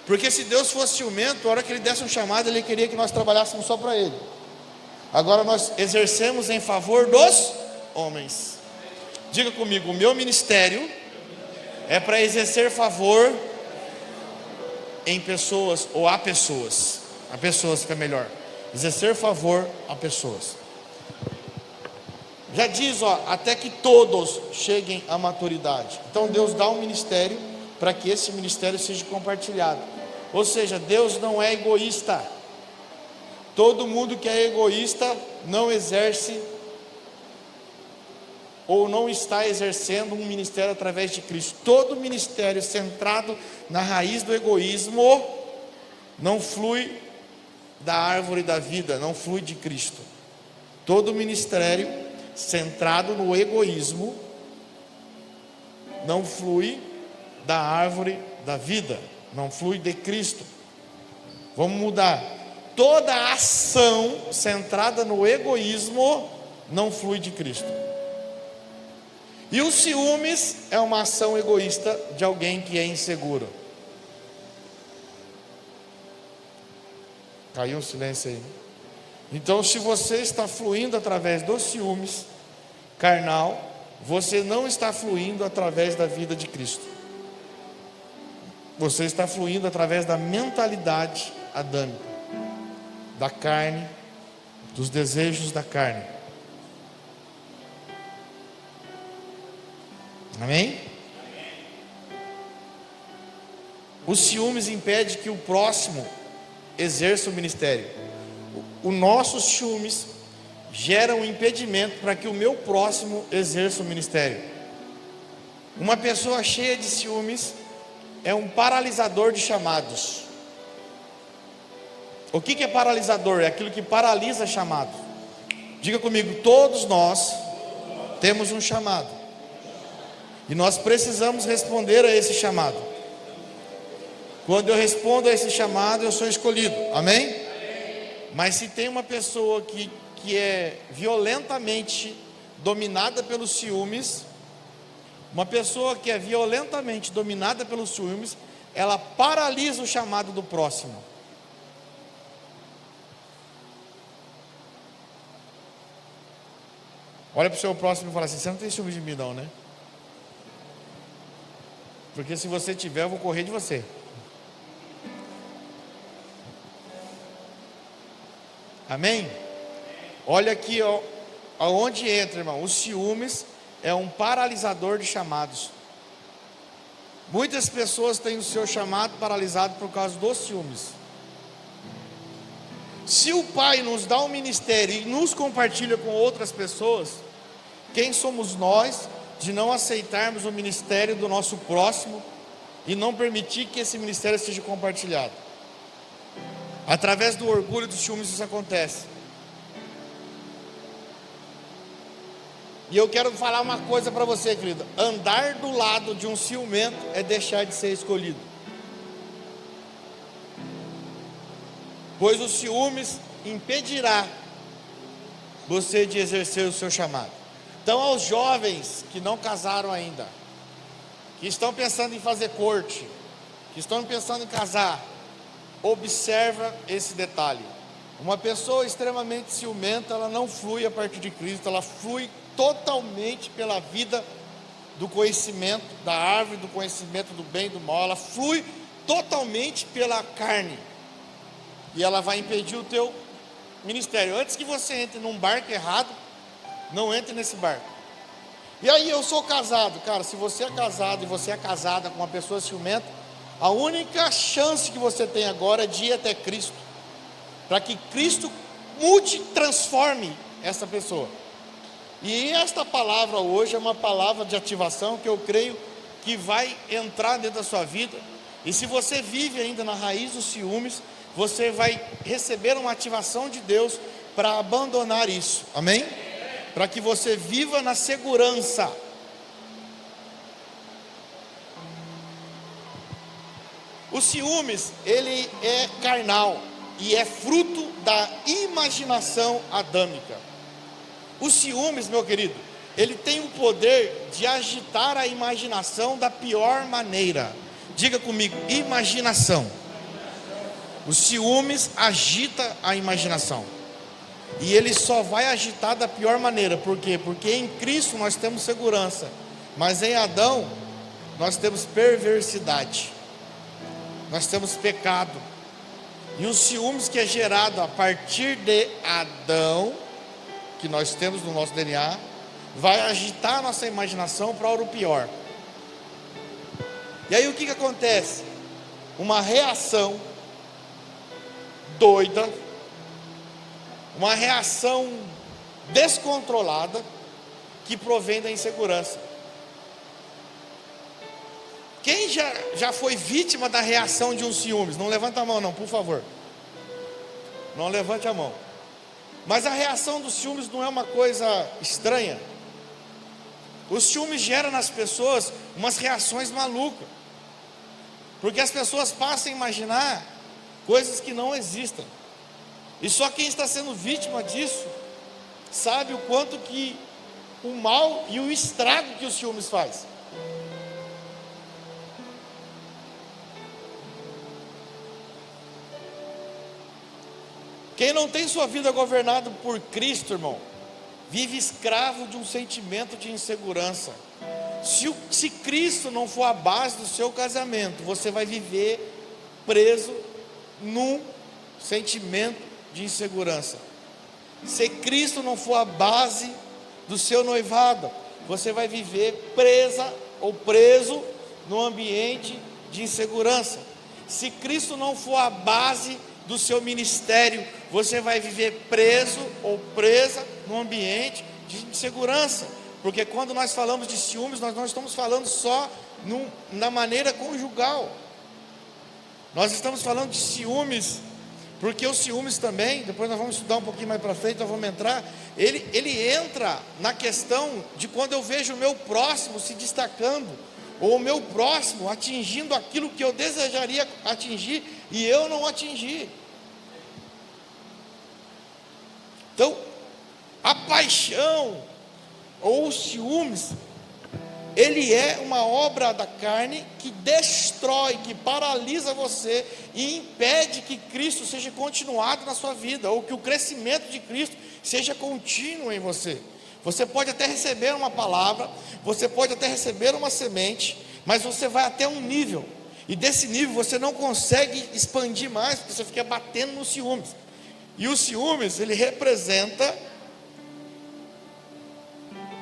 Porque se Deus fosse ciumento, a hora que Ele desse um chamado, Ele queria que nós trabalhássemos só para Ele. Agora nós exercemos em favor dos homens. Diga comigo: o meu ministério é para exercer favor em pessoas, ou a pessoas. A pessoas fica melhor. Exercer favor a pessoas. Já diz, até que todos cheguem à maturidade. Então Deus dá um ministério para que esse ministério seja compartilhado. Ou seja, Deus não é egoísta. Todo mundo que é egoísta não exerce ou não está exercendo um ministério através de Cristo. Todo ministério centrado na raiz do egoísmo não flui da árvore da vida, não flui de Cristo. Todo ministério centrado no egoísmo não flui da árvore da vida, não flui de Cristo. Vamos mudar. Toda ação centrada no egoísmo não flui de Cristo. E o ciúmes é uma ação egoísta de alguém que é inseguro. Caiu um silêncio aí. Então, se você está fluindo através dos ciúmes carnal, você não está fluindo através da vida de Cristo. Você está fluindo através da mentalidade adâmica, da carne, dos desejos da carne. Amém? O ciúmes impede que o próximo exerça o ministério. O nosso ciúmes gera um impedimento para que o meu próximo exerça o ministério. Uma pessoa cheia de ciúmes é um paralisador de chamados. O que é paralisador? É aquilo que paralisa chamado. Diga comigo, todos nós temos um chamado. E nós precisamos responder a esse chamado. Quando eu respondo a esse chamado, eu sou escolhido. Amém? Mas se tem uma pessoa que é violentamente dominada pelos ciúmes, uma pessoa que é violentamente dominada pelos ciúmes, ela paralisa o chamado do próximo. Olha para o seu próximo e fala assim: você não tem ciúme de mim não, né? Porque se você tiver, eu vou correr de você. Amém? Olha aqui, ó, aonde entra, irmão. Os ciúmes é um paralisador de chamados. Muitas pessoas têm o seu chamado paralisado por causa dos ciúmes. Se o Pai nos dá um ministério e nos compartilha com outras pessoas, quem somos nós de não aceitarmos o ministério do nosso próximo e não permitir que esse ministério seja compartilhado? Através do orgulho e dos ciúmes isso acontece. E eu quero falar uma coisa para você, querido: andar do lado de um ciumento é deixar de ser escolhido. Pois os ciúmes impedirá você de exercer o seu chamado. Então, aos jovens que não casaram ainda, que estão pensando em fazer corte, que estão pensando em casar, observa esse detalhe. Uma pessoa extremamente ciumenta, ela não flui a partir de Cristo, ela flui totalmente pela vida do conhecimento da árvore, do conhecimento do bem e do mal. Ela flui totalmente pela carne, e ela vai impedir o teu ministério. Antes que você entre num barco errado, não entre nesse barco. E aí, eu sou casado. Cara, se você é casado e você é casada com uma pessoa ciumenta, a única chance que você tem agora é de ir até Cristo, para que Cristo mude, transforme essa pessoa. E esta palavra hoje é uma palavra de ativação que eu creio que vai entrar dentro da sua vida. E se você vive ainda na raiz dos ciúmes, você vai receber uma ativação de Deus para abandonar isso. Amém? Para que você viva na segurança. O ciúmes, ele é carnal e é fruto da imaginação adâmica. O ciúmes, meu querido, ele tem o poder de agitar a imaginação da pior maneira. Diga comigo, imaginação. O ciúmes agita a imaginação. E ele só vai agitar da pior maneira. Por quê? Porque em Cristo nós temos segurança, mas em Adão nós temos perversidade, nós temos pecado. E os ciúmes que é gerado a partir de Adão, que nós temos no nosso DNA, vai agitar a nossa imaginação para o pior. E aí o que acontece? Uma reação doida, uma reação descontrolada que provém da insegurança. Quem já foi vítima da reação de um ciúmes? Não levanta a mão não, por favor. Não levante a mão. Mas a reação dos ciúmes não é uma coisa estranha. Os ciúmes geram nas pessoas umas reações malucas, porque as pessoas passam a imaginar coisas que não existem. E só quem está sendo vítima disso sabe o quanto que o mal e o estrago que os ciúmes faz. Quem não tem sua vida governada por Cristo, irmão, vive escravo de um sentimento de insegurança. Se Cristo não for a base do seu casamento, você vai viver preso num sentimento de insegurança. Se Cristo não for a base do seu noivado, você vai viver presa ou preso no ambiente de insegurança. Se Cristo não for a base do seu ministério, você vai viver preso ou presa num ambiente de insegurança. Porque quando nós falamos de ciúmes, nós não estamos falando só na maneira conjugal. Nós estamos falando de ciúmes, porque os ciúmes também, depois nós vamos estudar um pouquinho mais para frente, nós vamos entrar, ele entra na questão de quando eu vejo o meu próximo se destacando, ou o meu próximo atingindo aquilo que eu desejaria atingir, e eu não atingi. Então, a paixão, ou os ciúmes, ele é uma obra da carne que destrói, que paralisa você e impede que Cristo seja continuado na sua vida, ou que o crescimento de Cristo seja contínuo em você. Você pode até receber uma palavra, você pode até receber uma semente, mas você vai até um nível, e desse nível você não consegue expandir mais, porque você fica batendo nos ciúmes. E os ciúmes, ele representa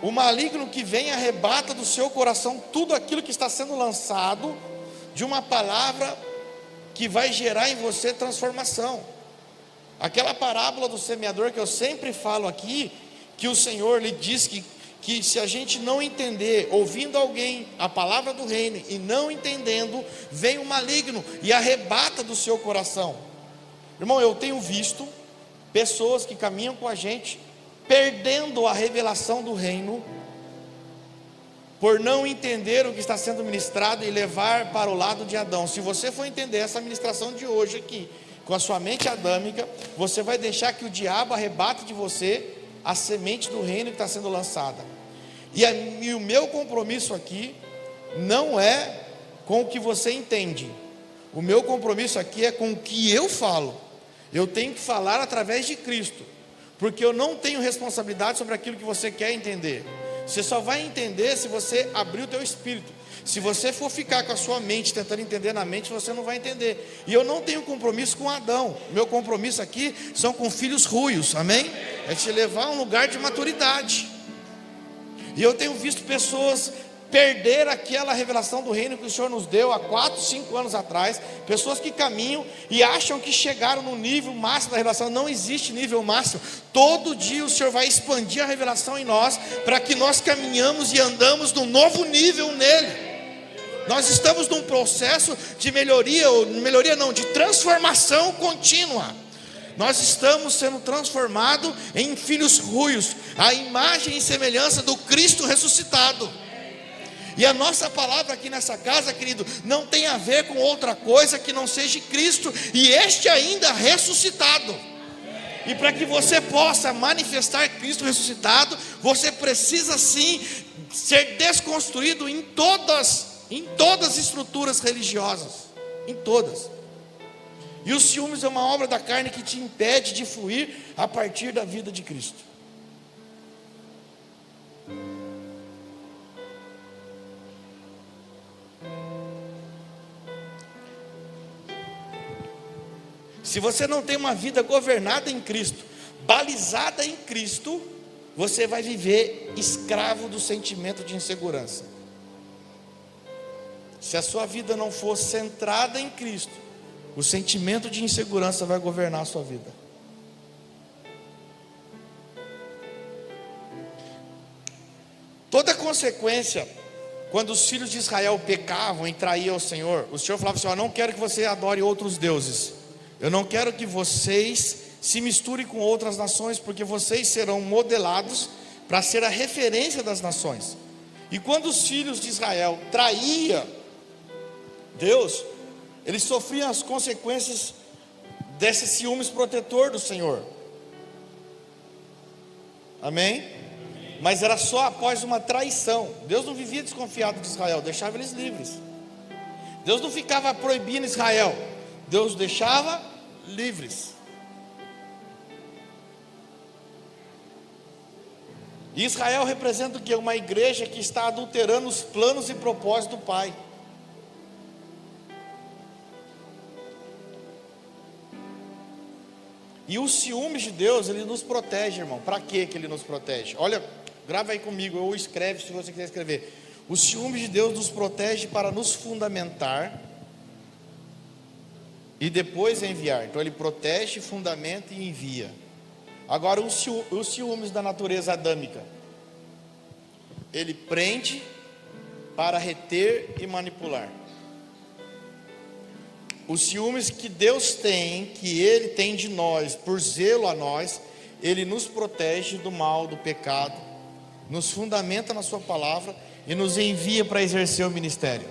o maligno que vem e arrebata do seu coração tudo aquilo que está sendo lançado de uma palavra que vai gerar em você transformação. Aquela parábola do semeador que eu sempre falo aqui, que o Senhor lhe diz que se a gente não entender, ouvindo alguém a palavra do reino e não entendendo, vem o maligno e arrebata do seu coração. Irmão, eu tenho visto pessoas que caminham com a gente perdendo a revelação do reino, por não entender o que está sendo ministrado e levar para o lado de Adão. Se você for entender essa ministração de hoje aqui, com a sua mente adâmica, você vai deixar que o diabo arrebate de você a semente do reino que está sendo lançada. E o meu compromisso aqui não é com o que você entende. O meu compromisso aqui é com o que eu falo. Eu tenho que falar através de Cristo, porque eu não tenho responsabilidade sobre aquilo que você quer entender. Você só vai entender se você abrir o teu espírito. Se você for ficar com a sua mente tentando entender na mente, você não vai entender. E eu não tenho compromisso com Adão. Meu compromisso aqui são com filhos ruios, amém? É te levar a um lugar de maturidade. E eu tenho visto pessoas perder aquela revelação do reino que o Senhor nos deu há 4, 5 anos atrás. Pessoas que caminham e acham que chegaram no nível máximo da revelação. Não existe nível máximo. Todo dia o Senhor vai expandir a revelação em nós, para que nós caminhamos e andamos num novo nível nele. Nós estamos num processo de de transformação contínua. Nós estamos sendo transformados em filhos ruios, à imagem e semelhança do Cristo ressuscitado. E a nossa palavra aqui nessa casa, querido, não tem a ver com outra coisa que não seja Cristo, e este ainda ressuscitado. E para que você possa manifestar Cristo ressuscitado, você precisa sim ser desconstruído em todas as estruturas religiosas, em todas. E os ciúmes é uma obra da carne que te impede de fluir a partir da vida de Cristo. Se você não tem uma vida governada em Cristo, balizada em Cristo, você vai viver escravo do sentimento de insegurança. Se a sua vida não for centrada em Cristo, o sentimento de insegurança vai governar a sua vida. Toda consequência, quando os filhos de Israel pecavam e traíam o Senhor falava assim: eu não quero que você adore outros deuses. Eu não quero que vocês se misturem com outras nações, porque vocês serão modelados para ser a referência das nações. E quando os filhos de Israel traíam Deus, eles sofriam as consequências desses ciúmes protetor do Senhor. Amém? Mas era só após uma traição. Deus não vivia desconfiado de Israel, deixava eles livres. Deus não ficava proibindo Israel, Deus deixava livres. E Israel representa o que? Uma igreja que está adulterando os planos e propósitos do Pai. E os ciúmes de Deus, ele nos protege, irmão. Para que ele nos protege? Olha, grava aí comigo, ou escreve se você quiser escrever. Os ciúmes de Deus nos protege para nos fundamentar e depois enviar. Então ele protege, fundamenta e envia. Agora os ciúmes da natureza adâmica, ele prende para reter e manipular. Os ciúmes que Deus tem, que Ele tem de nós, por zelo a nós, Ele nos protege do mal, do pecado, nos fundamenta na sua palavra e nos envia para exercer o ministério.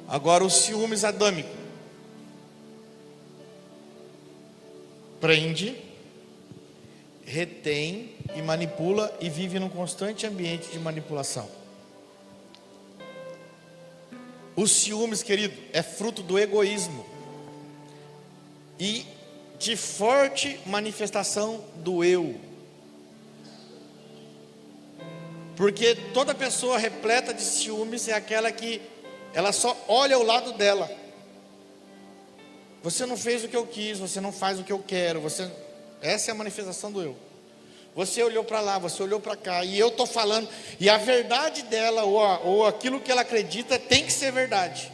Agora os ciúmes adâmicos, prende, retém e manipula e vive num constante ambiente de manipulação. Os ciúmes, querido, é fruto do egoísmo e de forte manifestação do eu. Porque toda pessoa repleta de ciúmes é aquela que ela só olha o lado dela. Você não fez o que eu quis, você não faz o que eu quero, essa é a manifestação do eu. Você olhou para lá, você olhou para cá, e eu estou falando, e a verdade dela, ou aquilo que ela acredita, tem que ser verdade.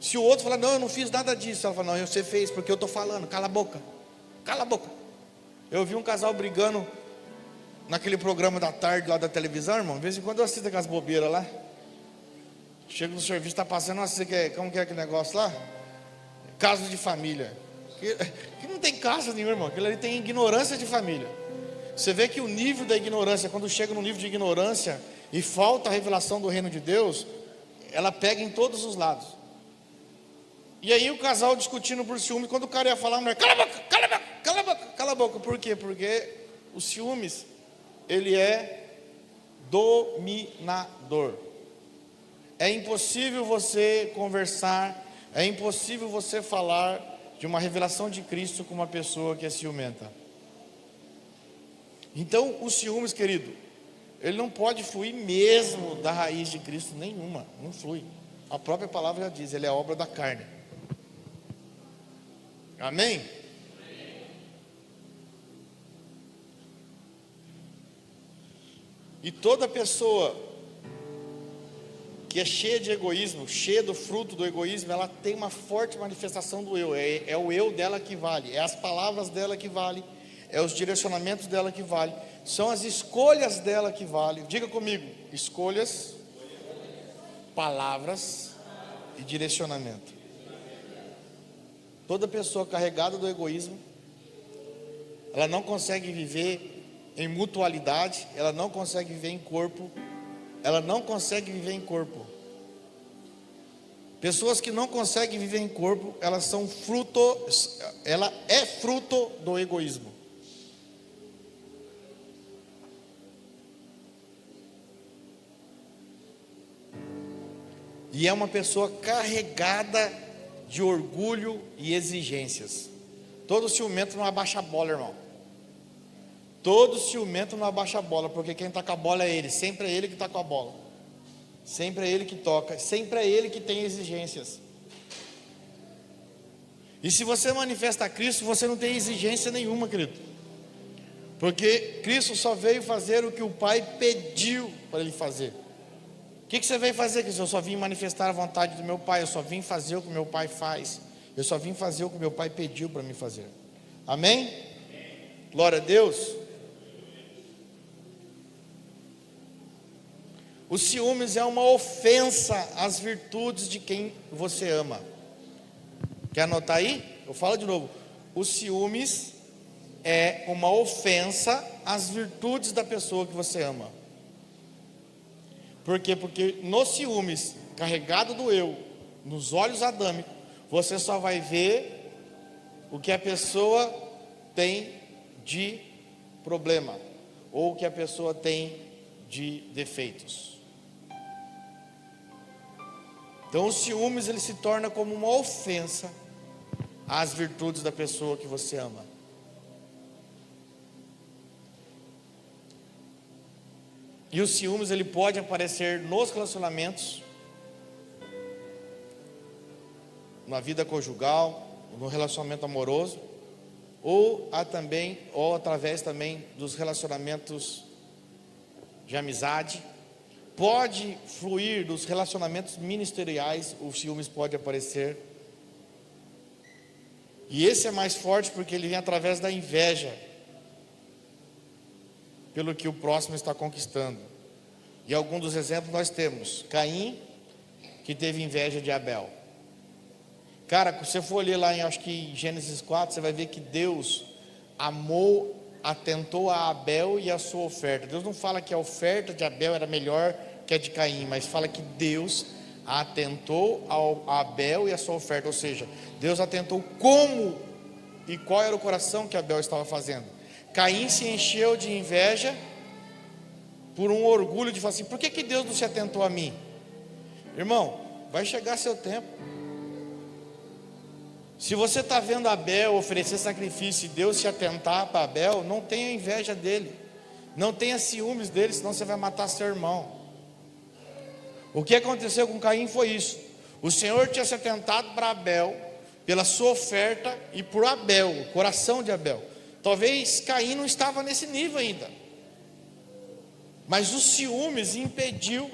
Se o outro falar, não, eu não fiz nada disso, ela fala, não, você fez, porque eu estou falando, cala a boca, cala a boca. Eu vi um casal brigando, naquele programa da tarde, lá da televisão, irmão, de vez em quando eu assisto aquelas bobeiras lá, chega no serviço, está passando, nossa, como que é aquele negócio lá? Caso de família, que não tem caso nenhum, irmão, aquilo ali tem ignorância de família. Você vê que o nível da ignorância, quando chega no nível de ignorância e falta a revelação do reino de Deus, ela pega em todos os lados. E aí o casal discutindo por ciúme, quando o cara ia falar, a mulher, cala a boca, cala a boca, cala a boca, cala a boca. Por quê? Porque o ciúmes, ele é dominador. É impossível você conversar, é impossível você falar de uma revelação de Cristo com uma pessoa que é ciumenta. Então, os ciúmes, querido, ele não pode fluir mesmo da raiz de Cristo nenhuma, não flui. A própria palavra já diz, ele é obra da carne. Amém? E toda pessoa que é cheia de egoísmo, cheia do fruto do egoísmo, ela tem uma forte manifestação do eu. É o eu dela que vale, é as palavras dela que vale, é os direcionamentos dela que vale, são as escolhas dela que vale. Diga comigo, escolhas, palavras e direcionamento. Toda pessoa carregada do egoísmo, ela não consegue viver em mutualidade, ela não consegue viver em corpo, ela não consegue viver em corpo. Pessoas que não conseguem viver em corpo, ela é fruto do egoísmo. E é uma pessoa carregada de orgulho e exigências. Todo ciumento não abaixa a bola, irmão. Todo ciumento não abaixa a bola, porque quem está com a bola é ele. Sempre é ele que está com a bola. Sempre é ele que toca. Sempre é ele que tem exigências. E se você manifesta Cristo, você não tem exigência nenhuma, querido. Porque Cristo só veio fazer o que o Pai pediu para ele fazer. O que você veio fazer, Cristo? Eu só vim manifestar a vontade do meu Pai. Eu só vim fazer o que o meu Pai faz. Eu só vim fazer o que o meu Pai pediu para me fazer. Amém? Glória a Deus. O ciúmes é uma ofensa às virtudes de quem você ama. Quer anotar aí? Eu falo de novo. O ciúmes é uma ofensa às virtudes da pessoa que você ama. Por quê? Porque nos ciúmes, carregado do eu, nos olhos adâmicos, você só vai ver o que a pessoa tem de problema, ou o que a pessoa tem de defeitos. Então os ciúmes, ele se torna como uma ofensa às virtudes da pessoa que você ama. E o ciúmes, ele pode aparecer nos relacionamentos, na vida conjugal, no relacionamento amoroso, ou através também dos relacionamentos de amizade. Pode fluir dos relacionamentos ministeriais, os ciúmes pode aparecer. E esse é mais forte porque ele vem através da inveja, pelo que o próximo está conquistando. E alguns dos exemplos nós temos: Caim, que teve inveja de Abel. Cara, se você for ler lá acho que em Gênesis 4, você vai ver que Deus atentou a Abel e a sua oferta. Deus não fala que a oferta de Abel era melhor que a de Caim, mas fala que Deus atentou a Abel e a sua oferta. Ou seja, Deus atentou como e qual era o coração que Abel estava fazendo. Caim se encheu de inveja por um orgulho de falar assim: por que Deus não se atentou a mim? Irmão, vai chegar seu tempo. Se você está vendo Abel oferecer sacrifício e Deus se atentar para Abel, não tenha inveja dele, não tenha ciúmes dele, senão você vai matar seu irmão. O que aconteceu com Caim foi isso: o Senhor tinha se atentado para Abel, pela sua oferta e por Abel, o coração de Abel. Talvez Caim não estava nesse nível ainda, mas os ciúmes impediu.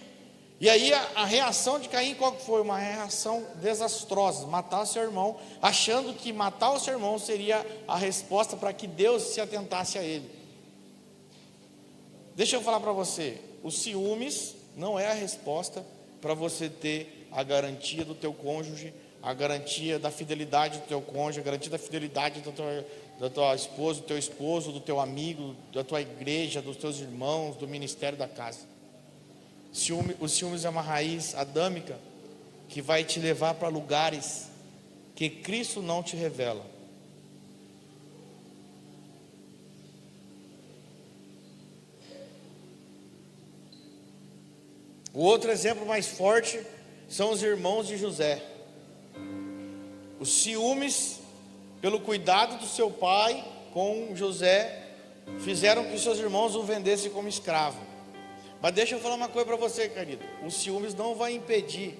E aí a reação de Caim qual que foi? Uma reação desastrosa: matar seu irmão, achando que matar o seu irmão seria a resposta para que Deus se atentasse a ele. Deixa eu falar para você, os ciúmes não é a resposta para você ter a garantia do teu cônjuge, a garantia da fidelidade do teu cônjuge, a garantia da fidelidade da tua esposa, do teu esposo, do teu amigo, da tua igreja, dos teus irmãos, do ministério da casa. Os ciúmes é uma raiz adâmica que vai te levar para lugares que Cristo não te revela. O outro exemplo mais forte são os irmãos de José. Os ciúmes, pelo cuidado do seu pai com José, fizeram que seus irmãos o vendessem como escravo. Mas deixa eu falar uma coisa para você, querido: os ciúmes não vai impedir.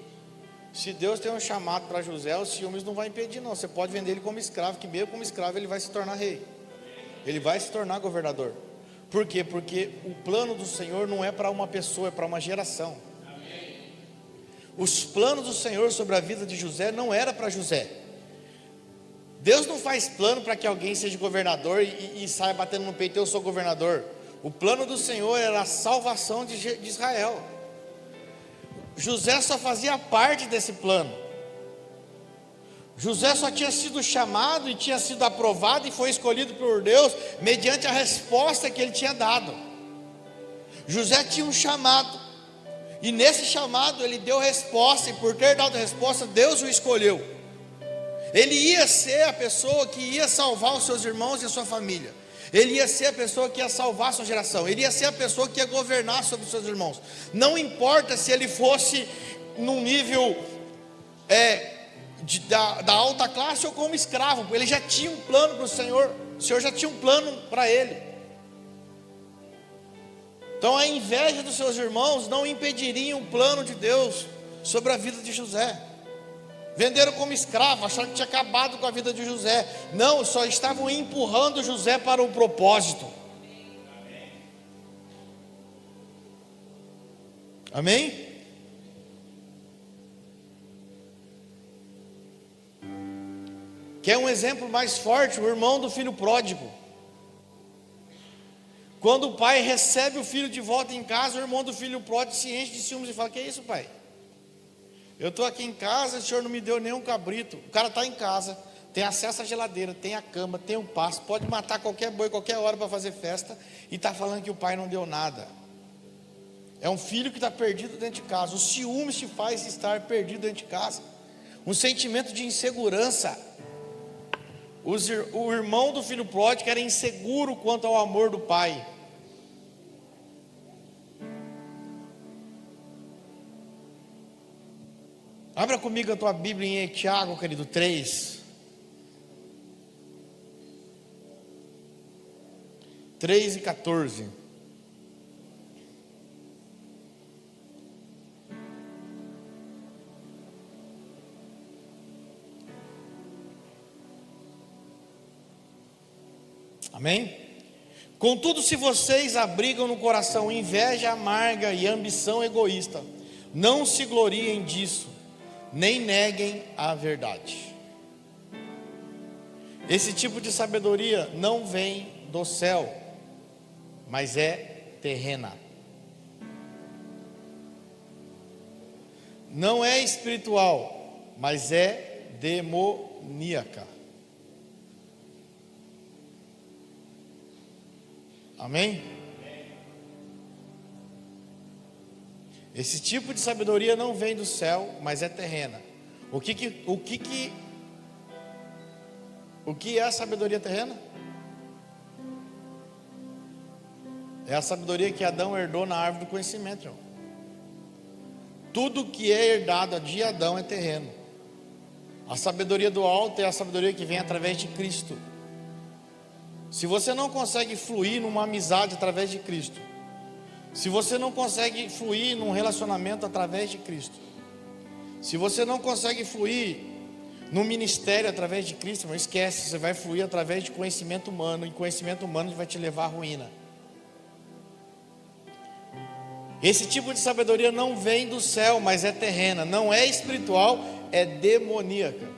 Se Deus tem um chamado para José, os ciúmes não vai impedir não. Você pode vender ele como escravo, que mesmo como escravo ele vai se tornar rei, ele vai se tornar governador. Por quê? Porque o plano do Senhor não é para uma pessoa, é para uma geração. Os planos do Senhor sobre a vida de José não era para José. Deus não faz plano para que alguém seja governador e saia batendo no peito: eu sou governador. O plano do Senhor era a salvação de Israel. José só fazia parte desse plano. José só tinha sido chamado e tinha sido aprovado e foi escolhido por Deus mediante a resposta que ele tinha dado. José tinha um chamado, e nesse chamado ele deu resposta, e por ter dado resposta, Deus o escolheu. Ele ia ser a pessoa que ia salvar os seus irmãos e a sua família. Ele ia ser a pessoa que ia salvar a sua geração. Ele ia ser a pessoa que ia governar sobre os seus irmãos. Não importa se ele fosse num nível da alta classe ou como escravo. Ele já tinha um plano para o Senhor. O Senhor já tinha um plano para ele. Então a inveja dos seus irmãos não impediria o plano de Deus sobre a vida de José. Venderam como escravo, acharam que tinha acabado com a vida de José. Não, só estavam empurrando José para o propósito. Amém? Quer um exemplo mais forte? O irmão do filho pródigo. Quando o pai recebe o filho de volta em casa, o irmão do filho pródigo se enche de ciúmes e fala: que é isso, pai? Eu estou aqui em casa, o senhor não me deu nenhum cabrito. O cara está em casa, tem acesso à geladeira, tem a cama, tem o pasto, pode matar qualquer boi, qualquer hora para fazer festa, e está falando que o pai não deu nada. É um filho que está perdido dentro de casa. O ciúmes te faz estar perdido dentro de casa. Um sentimento de insegurança. O irmão do filho pródigo era inseguro quanto ao amor do pai. Abra comigo a tua Bíblia em Tiago, querido, 3. 3 e 14. Amém? Contudo, se vocês abrigam no coração inveja amarga e ambição egoísta, não se gloriem disso, nem neguem a verdade. Esse tipo de sabedoria não vem do céu, mas é terrena. Não é espiritual, mas é demoníaca. Amém? Esse tipo de sabedoria não vem do céu, mas é terrena. O que é a sabedoria terrena? É a sabedoria que Adão herdou na árvore do conhecimento, irmão. Tudo que é herdado de Adão é terreno. A sabedoria do alto é a sabedoria que vem através de Cristo. Se você não consegue fluir numa amizade através de Cristo, se você não consegue fluir num relacionamento através de Cristo, se você não consegue fluir no ministério através de Cristo, não esquece, você vai fluir através de conhecimento humano, e conhecimento humano vai te levar à ruína. Esse tipo de sabedoria não vem do céu, mas é terrena, não é espiritual, é demoníaca.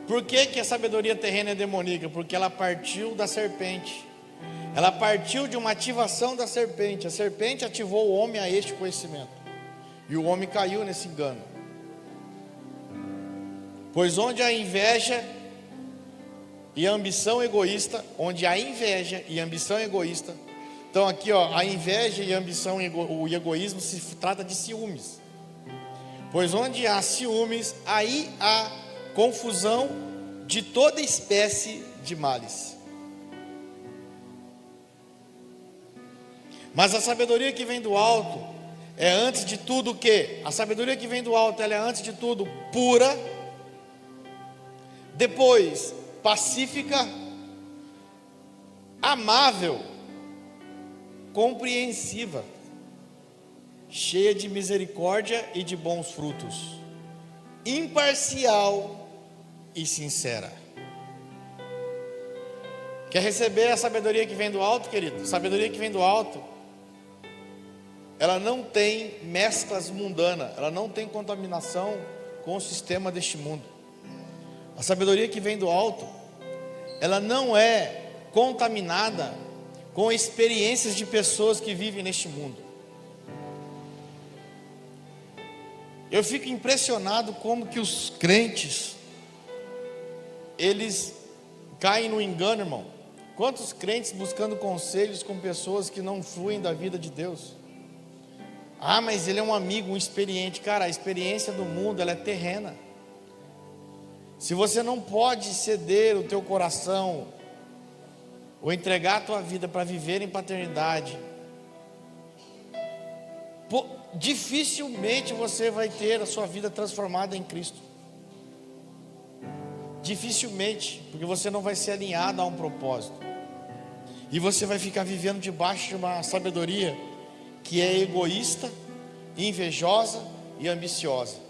Por que a sabedoria terrena é demoníaca? Porque ela partiu da serpente. Ela partiu de uma ativação da serpente. A serpente ativou o homem a este conhecimento, e o homem caiu nesse engano. Pois onde a inveja e a ambição egoísta, então aqui a inveja e a ambição, o egoísmo se trata de ciúmes. Pois onde há ciúmes, aí há confusão de toda espécie de males. Mas a sabedoria que vem do alto é antes de tudo o quê? A sabedoria que vem do alto, ela é antes de tudo pura, depois pacífica, amável, compreensiva, cheia de misericórdia e de bons frutos, imparcial e sincera. Quer receber a sabedoria que vem do alto, querido? A sabedoria que vem do alto, ela não tem mesclas mundanas, ela não tem contaminação com o sistema deste mundo. A sabedoria que vem do alto, ela não é contaminada com experiências de pessoas que vivem neste mundo. Eu fico impressionado como que os crentes, eles caem no engano, irmão. Quantos crentes buscando conselhos com pessoas que não fluem da vida de Deus? Ah, mas ele é um amigo, um experiente. Cara, a experiência do mundo, ela é terrena. Se você não pode ceder o teu coração, ou entregar a tua vida para viver em paternidade, dificilmente você vai ter a sua vida transformada em Cristo. Dificilmente, porque você não vai ser alinhado a um propósito, e você vai ficar vivendo debaixo de uma sabedoria que é egoísta, invejosa e ambiciosa.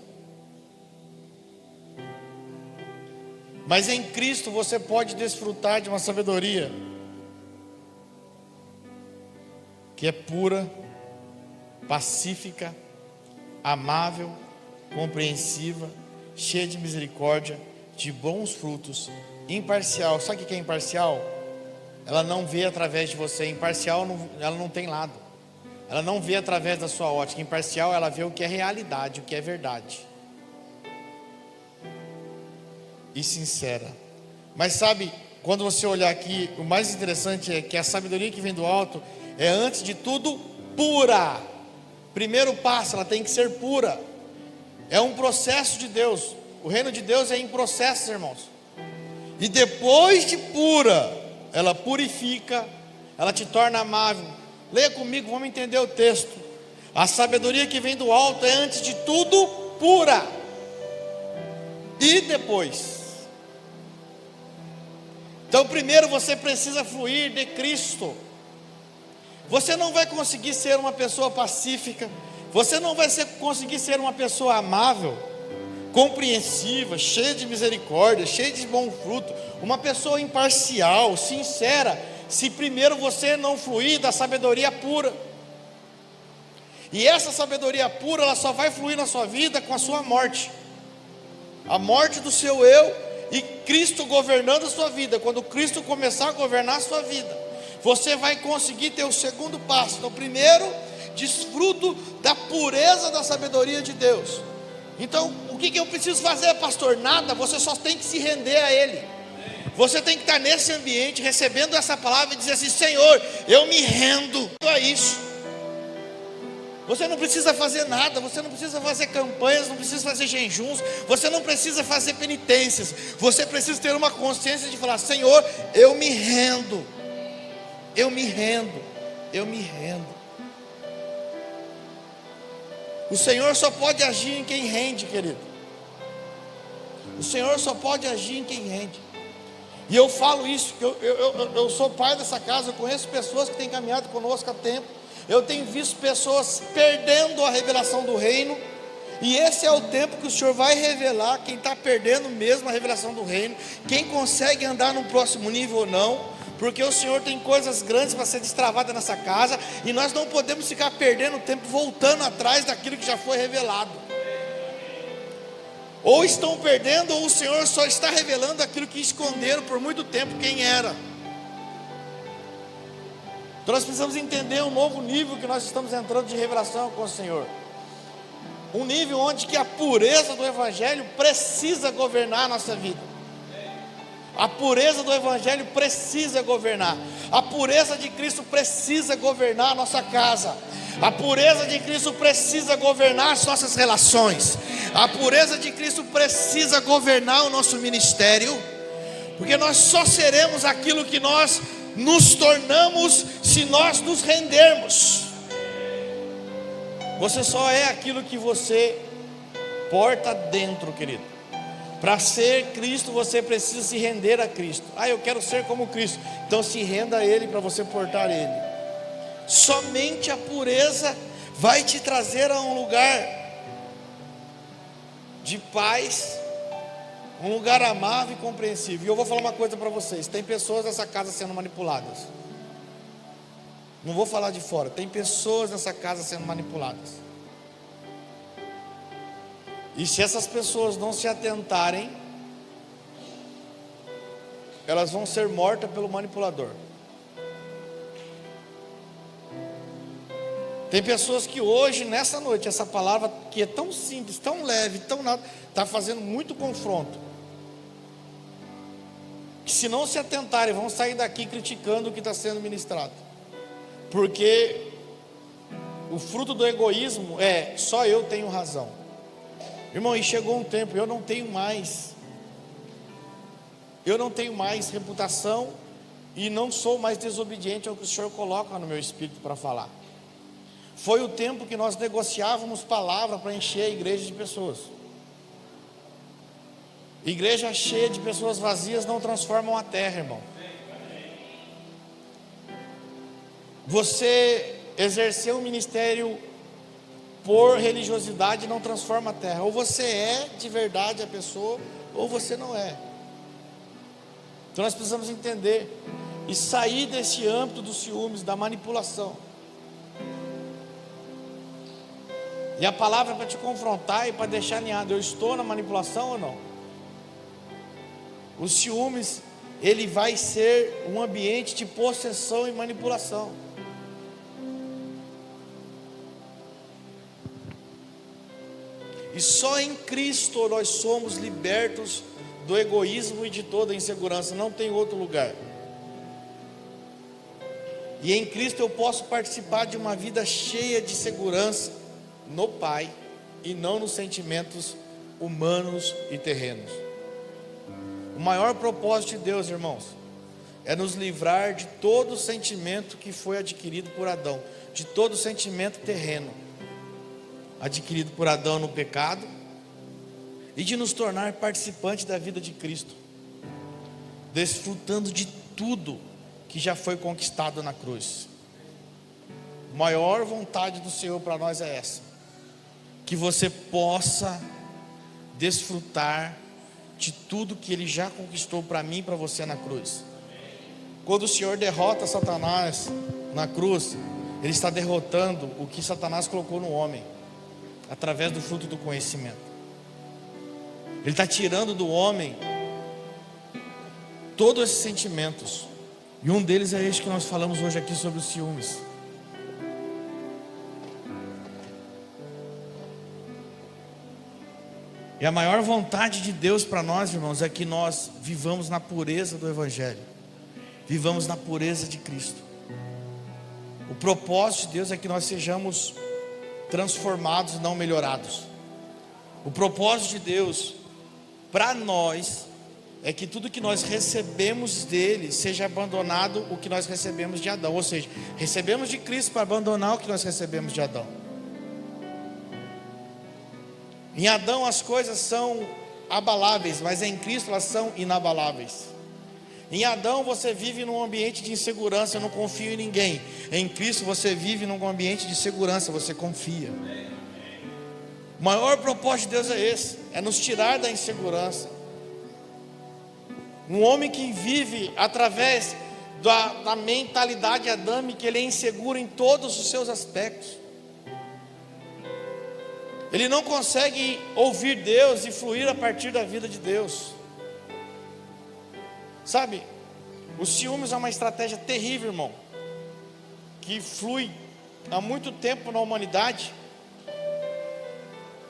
Mas em Cristo você pode desfrutar de uma sabedoria que é pura, pacífica, amável, compreensiva, cheia de misericórdia, de bons frutos, imparcial. Sabe o que é imparcial? Ela não vê através de você. Imparcial, ela não tem lado. Ela não vê através da sua ótica. Imparcial, ela vê o que é realidade, o que é verdade. E sincera. Mas sabe, quando você olhar aqui, o mais interessante é que a sabedoria que vem do alto é antes de tudo pura. Primeiro passo, ela tem que ser pura. É um processo de Deus. O reino de Deus é em processos, irmãos. E depois de pura, ela purifica, ela te torna amável. Leia comigo, vamos entender o texto. A sabedoria que vem do alto é antes de tudo pura. E depois. Então primeiro você precisa fluir de Cristo. Você não vai conseguir ser uma pessoa pacífica, você não vai conseguir ser uma pessoa amável, compreensiva, cheia de misericórdia, cheia de bom fruto, uma pessoa imparcial, sincera, se primeiro você não fluir da sabedoria pura. E essa sabedoria pura, ela só vai fluir na sua vida com a sua morte. A morte do seu eu e Cristo governando a sua vida, quando Cristo começar a governar a sua vida, você vai conseguir ter o segundo passo. Então, primeiro, desfruto da pureza da sabedoria de Deus. Então, o que eu preciso fazer, pastor? Nada, você só tem que se render a Ele. Você tem que estar nesse ambiente, recebendo essa palavra e dizer assim: Senhor, eu me rendo a isso. Você não precisa fazer nada, você não precisa fazer campanhas, não precisa fazer jejuns, você não precisa fazer penitências. Você precisa ter uma consciência de falar: Senhor, eu me rendo, eu me rendo, eu me rendo. O Senhor só pode agir em quem rende, querido. O Senhor só pode agir em quem rende. E eu falo isso, que eu sou pai dessa casa, eu conheço pessoas que têm caminhado conosco há tempo. Eu tenho visto pessoas perdendo a revelação do reino. E esse é o tempo que o Senhor vai revelar quem está perdendo mesmo a revelação do reino, quem consegue andar no próximo nível ou não. Porque o Senhor tem coisas grandes para ser destravadas nessa casa, e nós não podemos ficar perdendo tempo voltando atrás daquilo que já foi revelado. Ou estão perdendo, ou o Senhor só está revelando aquilo que esconderam por muito tempo quem era. Então nós precisamos entender um novo nível que nós estamos entrando de revelação com o Senhor. Um nível onde que a pureza do Evangelho precisa governar a nossa vida. A pureza do Evangelho precisa governar. A pureza de Cristo precisa governar a nossa casa. A pureza de Cristo precisa governar as nossas relações. A pureza de Cristo precisa governar o nosso ministério. Porque nós só seremos aquilo que nós nos tornamos se nós nos rendermos. Você só é aquilo que você porta dentro, querido. Para ser Cristo, você precisa se render a Cristo. Eu quero ser como Cristo. Então se renda a Ele para você portar Ele. Somente a pureza vai te trazer a um lugar de paz, um lugar amável e compreensível. E eu vou falar uma coisa para vocês: tem pessoas nessa casa sendo manipuladas. Não vou falar de fora. Tem pessoas nessa casa sendo manipuladas. E se essas pessoas não se atentarem, elas vão ser mortas pelo manipulador. Tem pessoas que hoje, nessa noite, essa palavra que é tão simples, tão leve, tão nada, está fazendo muito confronto. Que se não se atentarem, vão sair daqui criticando o que está sendo ministrado. Porque o fruto do egoísmo é: só eu tenho razão. Irmão, e chegou um tempo, eu não tenho mais reputação, e não sou mais desobediente ao que o Senhor coloca no meu espírito para falar. Foi o tempo que nós negociávamos palavra para encher a igreja de pessoas. Igreja cheia de pessoas vazias não transformam a terra, irmão. Você exercer um ministério por religiosidade não transforma a terra. Ou você é de verdade a pessoa, ou você não é. Então nós precisamos entender e sair desse âmbito dos ciúmes, da manipulação. E a palavra é para te confrontar e para deixar alinhado: eu estou na manipulação ou não? Os ciúmes, ele vai ser um ambiente de possessão e manipulação. E só em Cristo nós somos libertos do egoísmo e de toda insegurança. Não tem outro lugar. E em Cristo eu posso participar de uma vida cheia de segurança no Pai, e não nos sentimentos humanos e terrenos. O maior propósito de Deus, irmãos, é nos livrar de todo sentimento que foi adquirido por Adão, de todo sentimento terreno adquirido por Adão no pecado, e de nos tornar participantes da vida de Cristo, desfrutando de tudo que já foi conquistado na cruz. A maior vontade do Senhor para nós é essa: que você possa desfrutar de tudo que Ele já conquistou para mim e para você na cruz. Quando o Senhor derrota Satanás na cruz, Ele está derrotando o que Satanás colocou no homem, através do fruto do conhecimento. Ele está tirando do homem todos esses sentimentos. E um deles é este que nós falamos hoje aqui sobre os ciúmes. E a maior vontade de Deus para nós, irmãos, é que nós vivamos na pureza do Evangelho, vivamos na pureza de Cristo. O propósito de Deus é que nós sejamos transformados e não melhorados. O propósito de Deus para nós é que tudo que nós recebemos dele seja abandonado o que nós recebemos de Adão. Ou seja, recebemos de Cristo para abandonar o que nós recebemos de Adão. Em Adão as coisas são abaláveis, mas em Cristo elas são inabaláveis. Em Adão você vive num ambiente de insegurança, eu não confio em ninguém. Em Cristo você vive num ambiente de segurança, você confia. O maior propósito de Deus é esse, é nos tirar da insegurança. Um homem que vive através da mentalidade adâmica, ele é inseguro em todos os seus aspectos. Ele não consegue ouvir Deus e fluir a partir da vida de Deus. Sabe, os ciúmes é uma estratégia terrível, irmão, que flui há muito tempo na humanidade.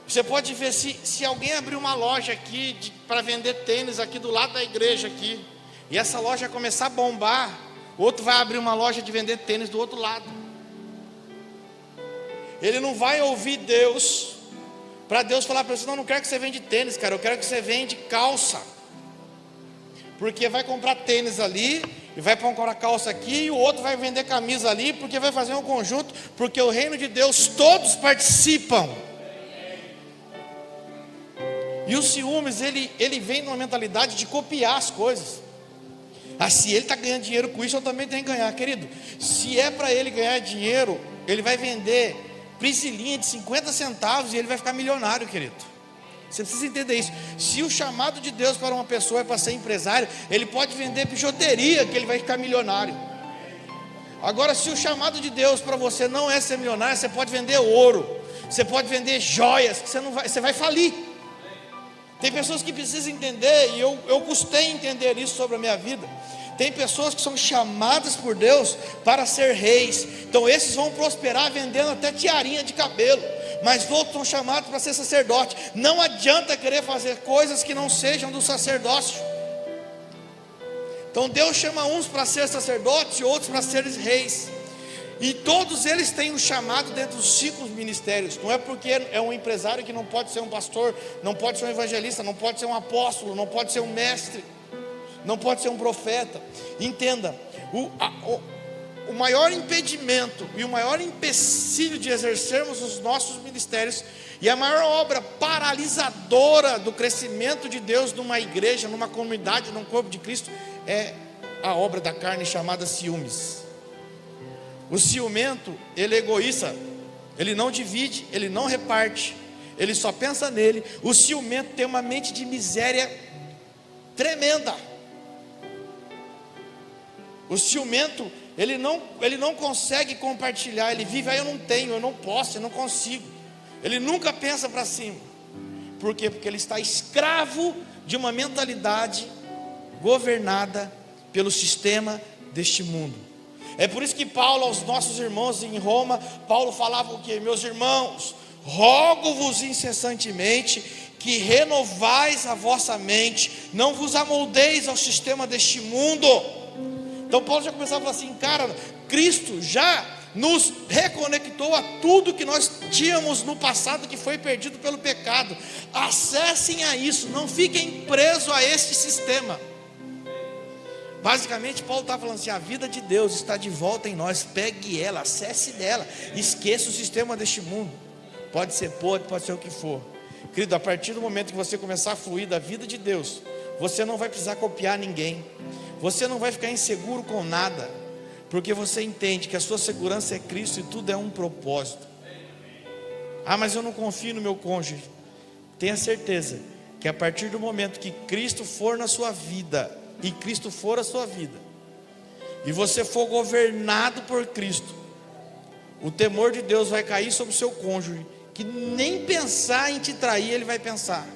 Você pode ver, se alguém abrir uma loja aqui para vender tênis aqui do lado da igreja aqui, e essa loja começar a bombar, outro vai abrir uma loja de vender tênis do outro lado. Ele não vai ouvir Deus, para Deus falar para você: não quero que você vende tênis, cara, eu quero que você vende calça. Porque vai comprar tênis ali, e vai comprar calça aqui, e o outro vai vender camisa ali, porque vai fazer um conjunto, porque o reino de Deus todos participam. E o ciúmes, ele vem numa mentalidade de copiar as coisas. Se ele está ganhando dinheiro com isso, eu também tenho que ganhar. Querido, se é para ele ganhar dinheiro, ele vai vender prisilinha de 50 centavos e ele vai ficar milionário, querido. Você precisa entender isso. Se o chamado de Deus para uma pessoa é para ser empresário, ele pode vender bijuteria, que ele vai ficar milionário. Agora, se o chamado de Deus para você não é ser milionário, você pode vender ouro, você pode vender joias, que você vai falir. Tem pessoas que precisam entender, e eu custei entender isso sobre a minha vida. Tem pessoas que são chamadas por Deus para ser reis. Então esses vão prosperar vendendo até tiarinha de cabelo. Mas outros são chamados para ser sacerdote. Não adianta querer fazer coisas que não sejam do sacerdócio. Então Deus chama uns para ser sacerdotes e outros para ser reis. E todos eles têm um chamado dentro dos 5 ministérios. Não é porque é um empresário que não pode ser um pastor, não pode ser um evangelista, não pode ser um apóstolo, não pode ser um mestre, não pode ser um profeta. Entenda, o maior impedimento e o maior empecilho de exercermos os nossos ministérios, e a maior obra paralisadora do crescimento de Deus numa igreja, numa comunidade, num corpo de Cristo, é a obra da carne chamada ciúmes. O ciumento, ele é egoísta, ele não divide, ele não reparte, ele só pensa nele. O ciumento tem uma mente de miséria tremenda. O ciumento, ele não consegue compartilhar, ele vive: eu não tenho, eu não posso, eu não consigo. Ele nunca pensa para cima. Por quê? Porque ele está escravo de uma mentalidade governada pelo sistema deste mundo. É por isso que Paulo, aos nossos irmãos em Roma, Paulo falava o quê? Meus irmãos, rogo-vos incessantemente que renovais a vossa mente, não vos amoldeis ao sistema deste mundo. Então Paulo já começava a falar assim: cara, Cristo já nos reconectou a tudo que nós tínhamos no passado, que foi perdido pelo pecado. Acessem a isso, não fiquem presos a este sistema. Basicamente Paulo está falando assim: a vida de Deus está de volta em nós, pegue ela, acesse dela, esqueça o sistema deste mundo. Pode ser podre, pode ser o que for. Querido, a partir do momento que você começar a fluir da vida de Deus, você não vai precisar copiar ninguém, você não vai ficar inseguro com nada, porque você entende que a sua segurança é Cristo e tudo é um propósito. Mas eu não confio no meu cônjuge. Tenha certeza que a partir do momento que Cristo for na sua vida, e Cristo for a sua vida, e você for governado por Cristo, o temor de Deus vai cair sobre o seu cônjuge, que nem pensar em te trair ele vai pensar.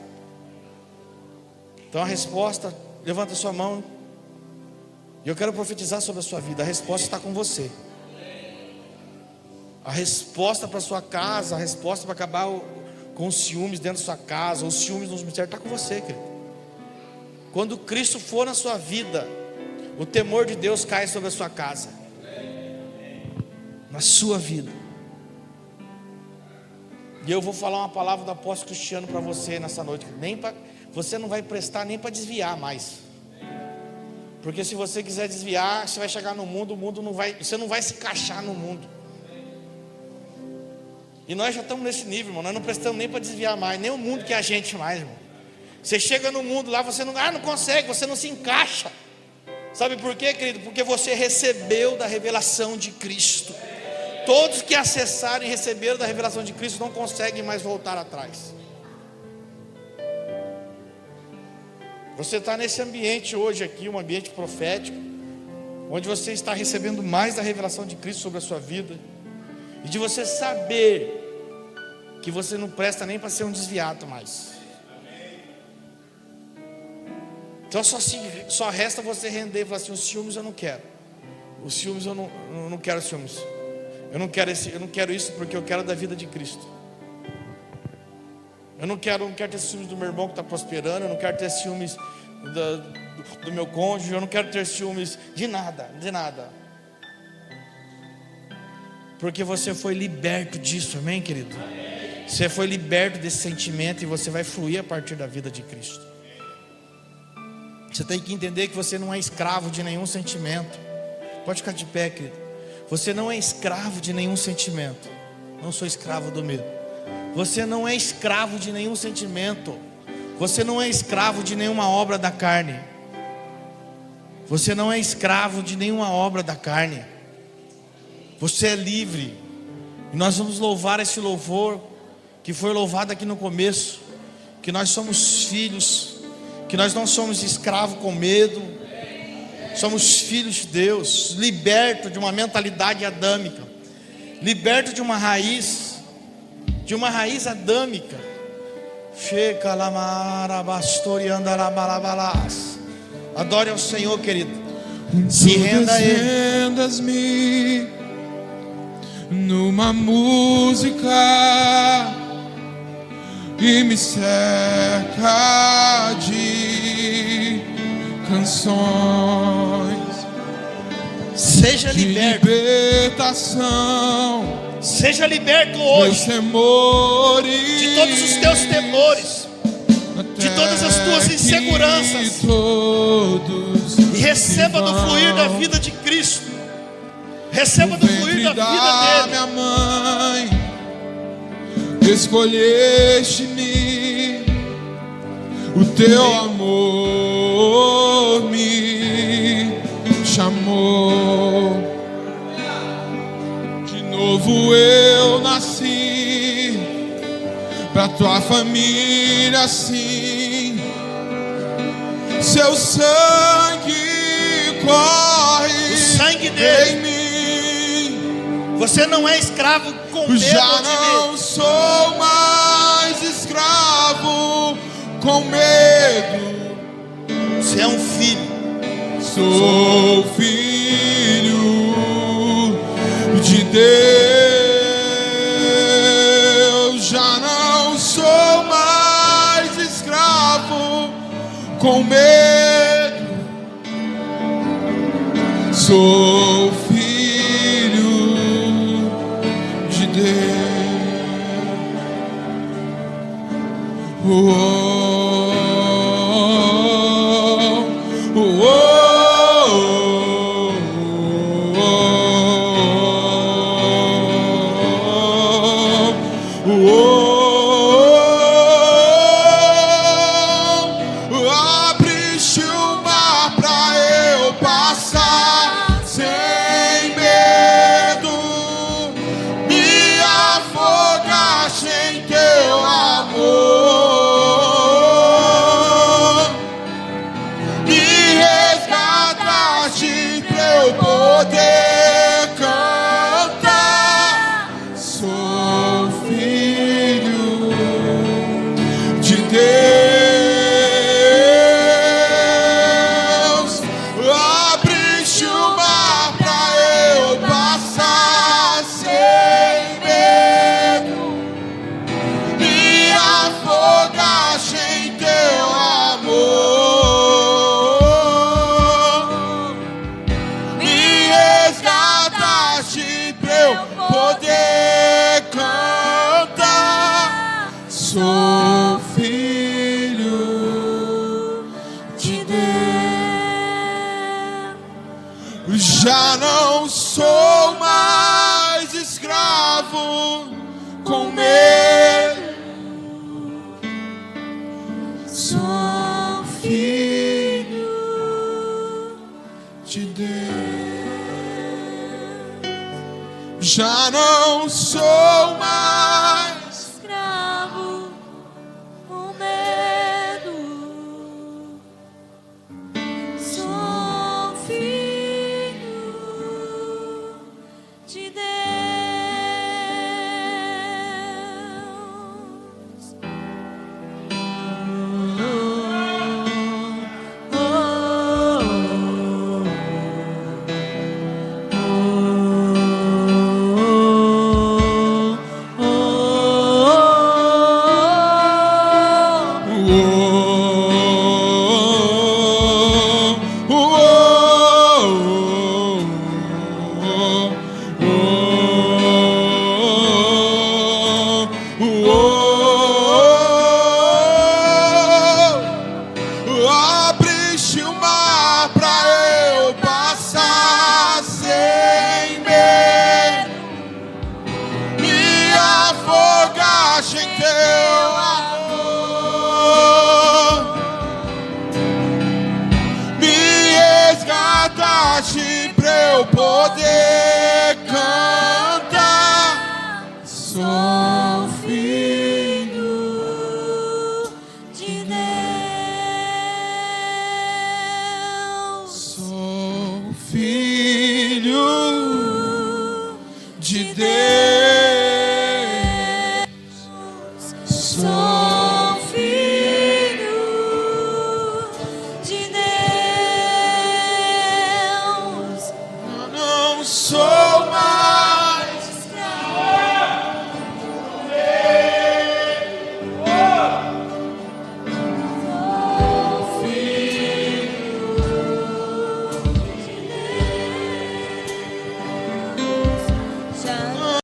Então a resposta, levanta sua mão E eu quero profetizar sobre a sua vida. A resposta está com você. A resposta para sua casa, a resposta para acabar com os ciúmes dentro da sua casa, os ciúmes nos ministérios, está com você, querido. Quando Cristo for na sua vida, o temor de Deus cai sobre a sua casa, na sua vida. E eu vou falar uma palavra do apóstolo Cristiano para você nessa noite. Você não vai prestar nem para desviar mais. Porque se você quiser desviar, você vai chegar no mundo, o mundo não vai, você não vai se encaixar no mundo. E nós já estamos nesse nível, irmão. Nós não prestamos nem para desviar mais, nem o mundo que é a gente mais, irmão. Você chega no mundo lá, você não consegue, você não se encaixa. Sabe por quê, querido? Porque você recebeu da revelação de Cristo. Todos que acessaram e receberam da revelação de Cristo não conseguem mais voltar atrás. Você está nesse ambiente hoje aqui, um ambiente profético, onde você está recebendo mais da revelação de Cristo sobre a sua vida, e de você saber que você não presta nem para ser um desviado mais. Então só resta você render e falar assim: os ciúmes eu não quero. Os ciúmes eu não quero ciúmes. Eu não quero isso porque eu quero da vida de Cristo. Eu não quero ter ciúmes do meu irmão que está prosperando. Eu não quero ter ciúmes do meu cônjuge. Eu não quero ter ciúmes de nada. Porque você foi liberto disso, amém, querido? Você foi liberto desse sentimento e você vai fluir a partir da vida de Cristo. Você tem que entender que você não é escravo de nenhum sentimento. Pode ficar de pé, querido. Você não é escravo de nenhum sentimento. Não sou escravo do medo. Você não é escravo de nenhum sentimento. Você não é escravo de nenhuma obra da carne. Você não é escravo de nenhuma obra da carne. Você é livre. E nós vamos louvar esse louvor que foi louvado aqui no começo, que nós somos filhos, que nós não somos escravos com medo, somos filhos de Deus, libertos de uma mentalidade adâmica, libertos de uma raiz adâmica. Adore ao Senhor, querido. Se renda a Ele.
Rendas-me numa música e me cerca de canções.
Seja
de
liberto.
Libertação.
Seja liberto hoje de todos os teus temores, de todas as tuas inseguranças, e receba do fluir da vida de Cristo. Receba do fluir da vida dele.
Minha mãe, escolheste-me, o teu amor me chamou. De novo eu nasci pra tua família, sim. Seu sangue corre,
o sangue dele,
em mim.
Você não é escravo com medo.
Já não sou mais escravo com medo.
Você é um filho.
Sou filho de Deus. Já não sou mais escravo com medo. Sou filho de Deus. Abriste o mar pra eu passar sem Já não sou mais escravo com medo. Sou filho de Deus. Já não sou mais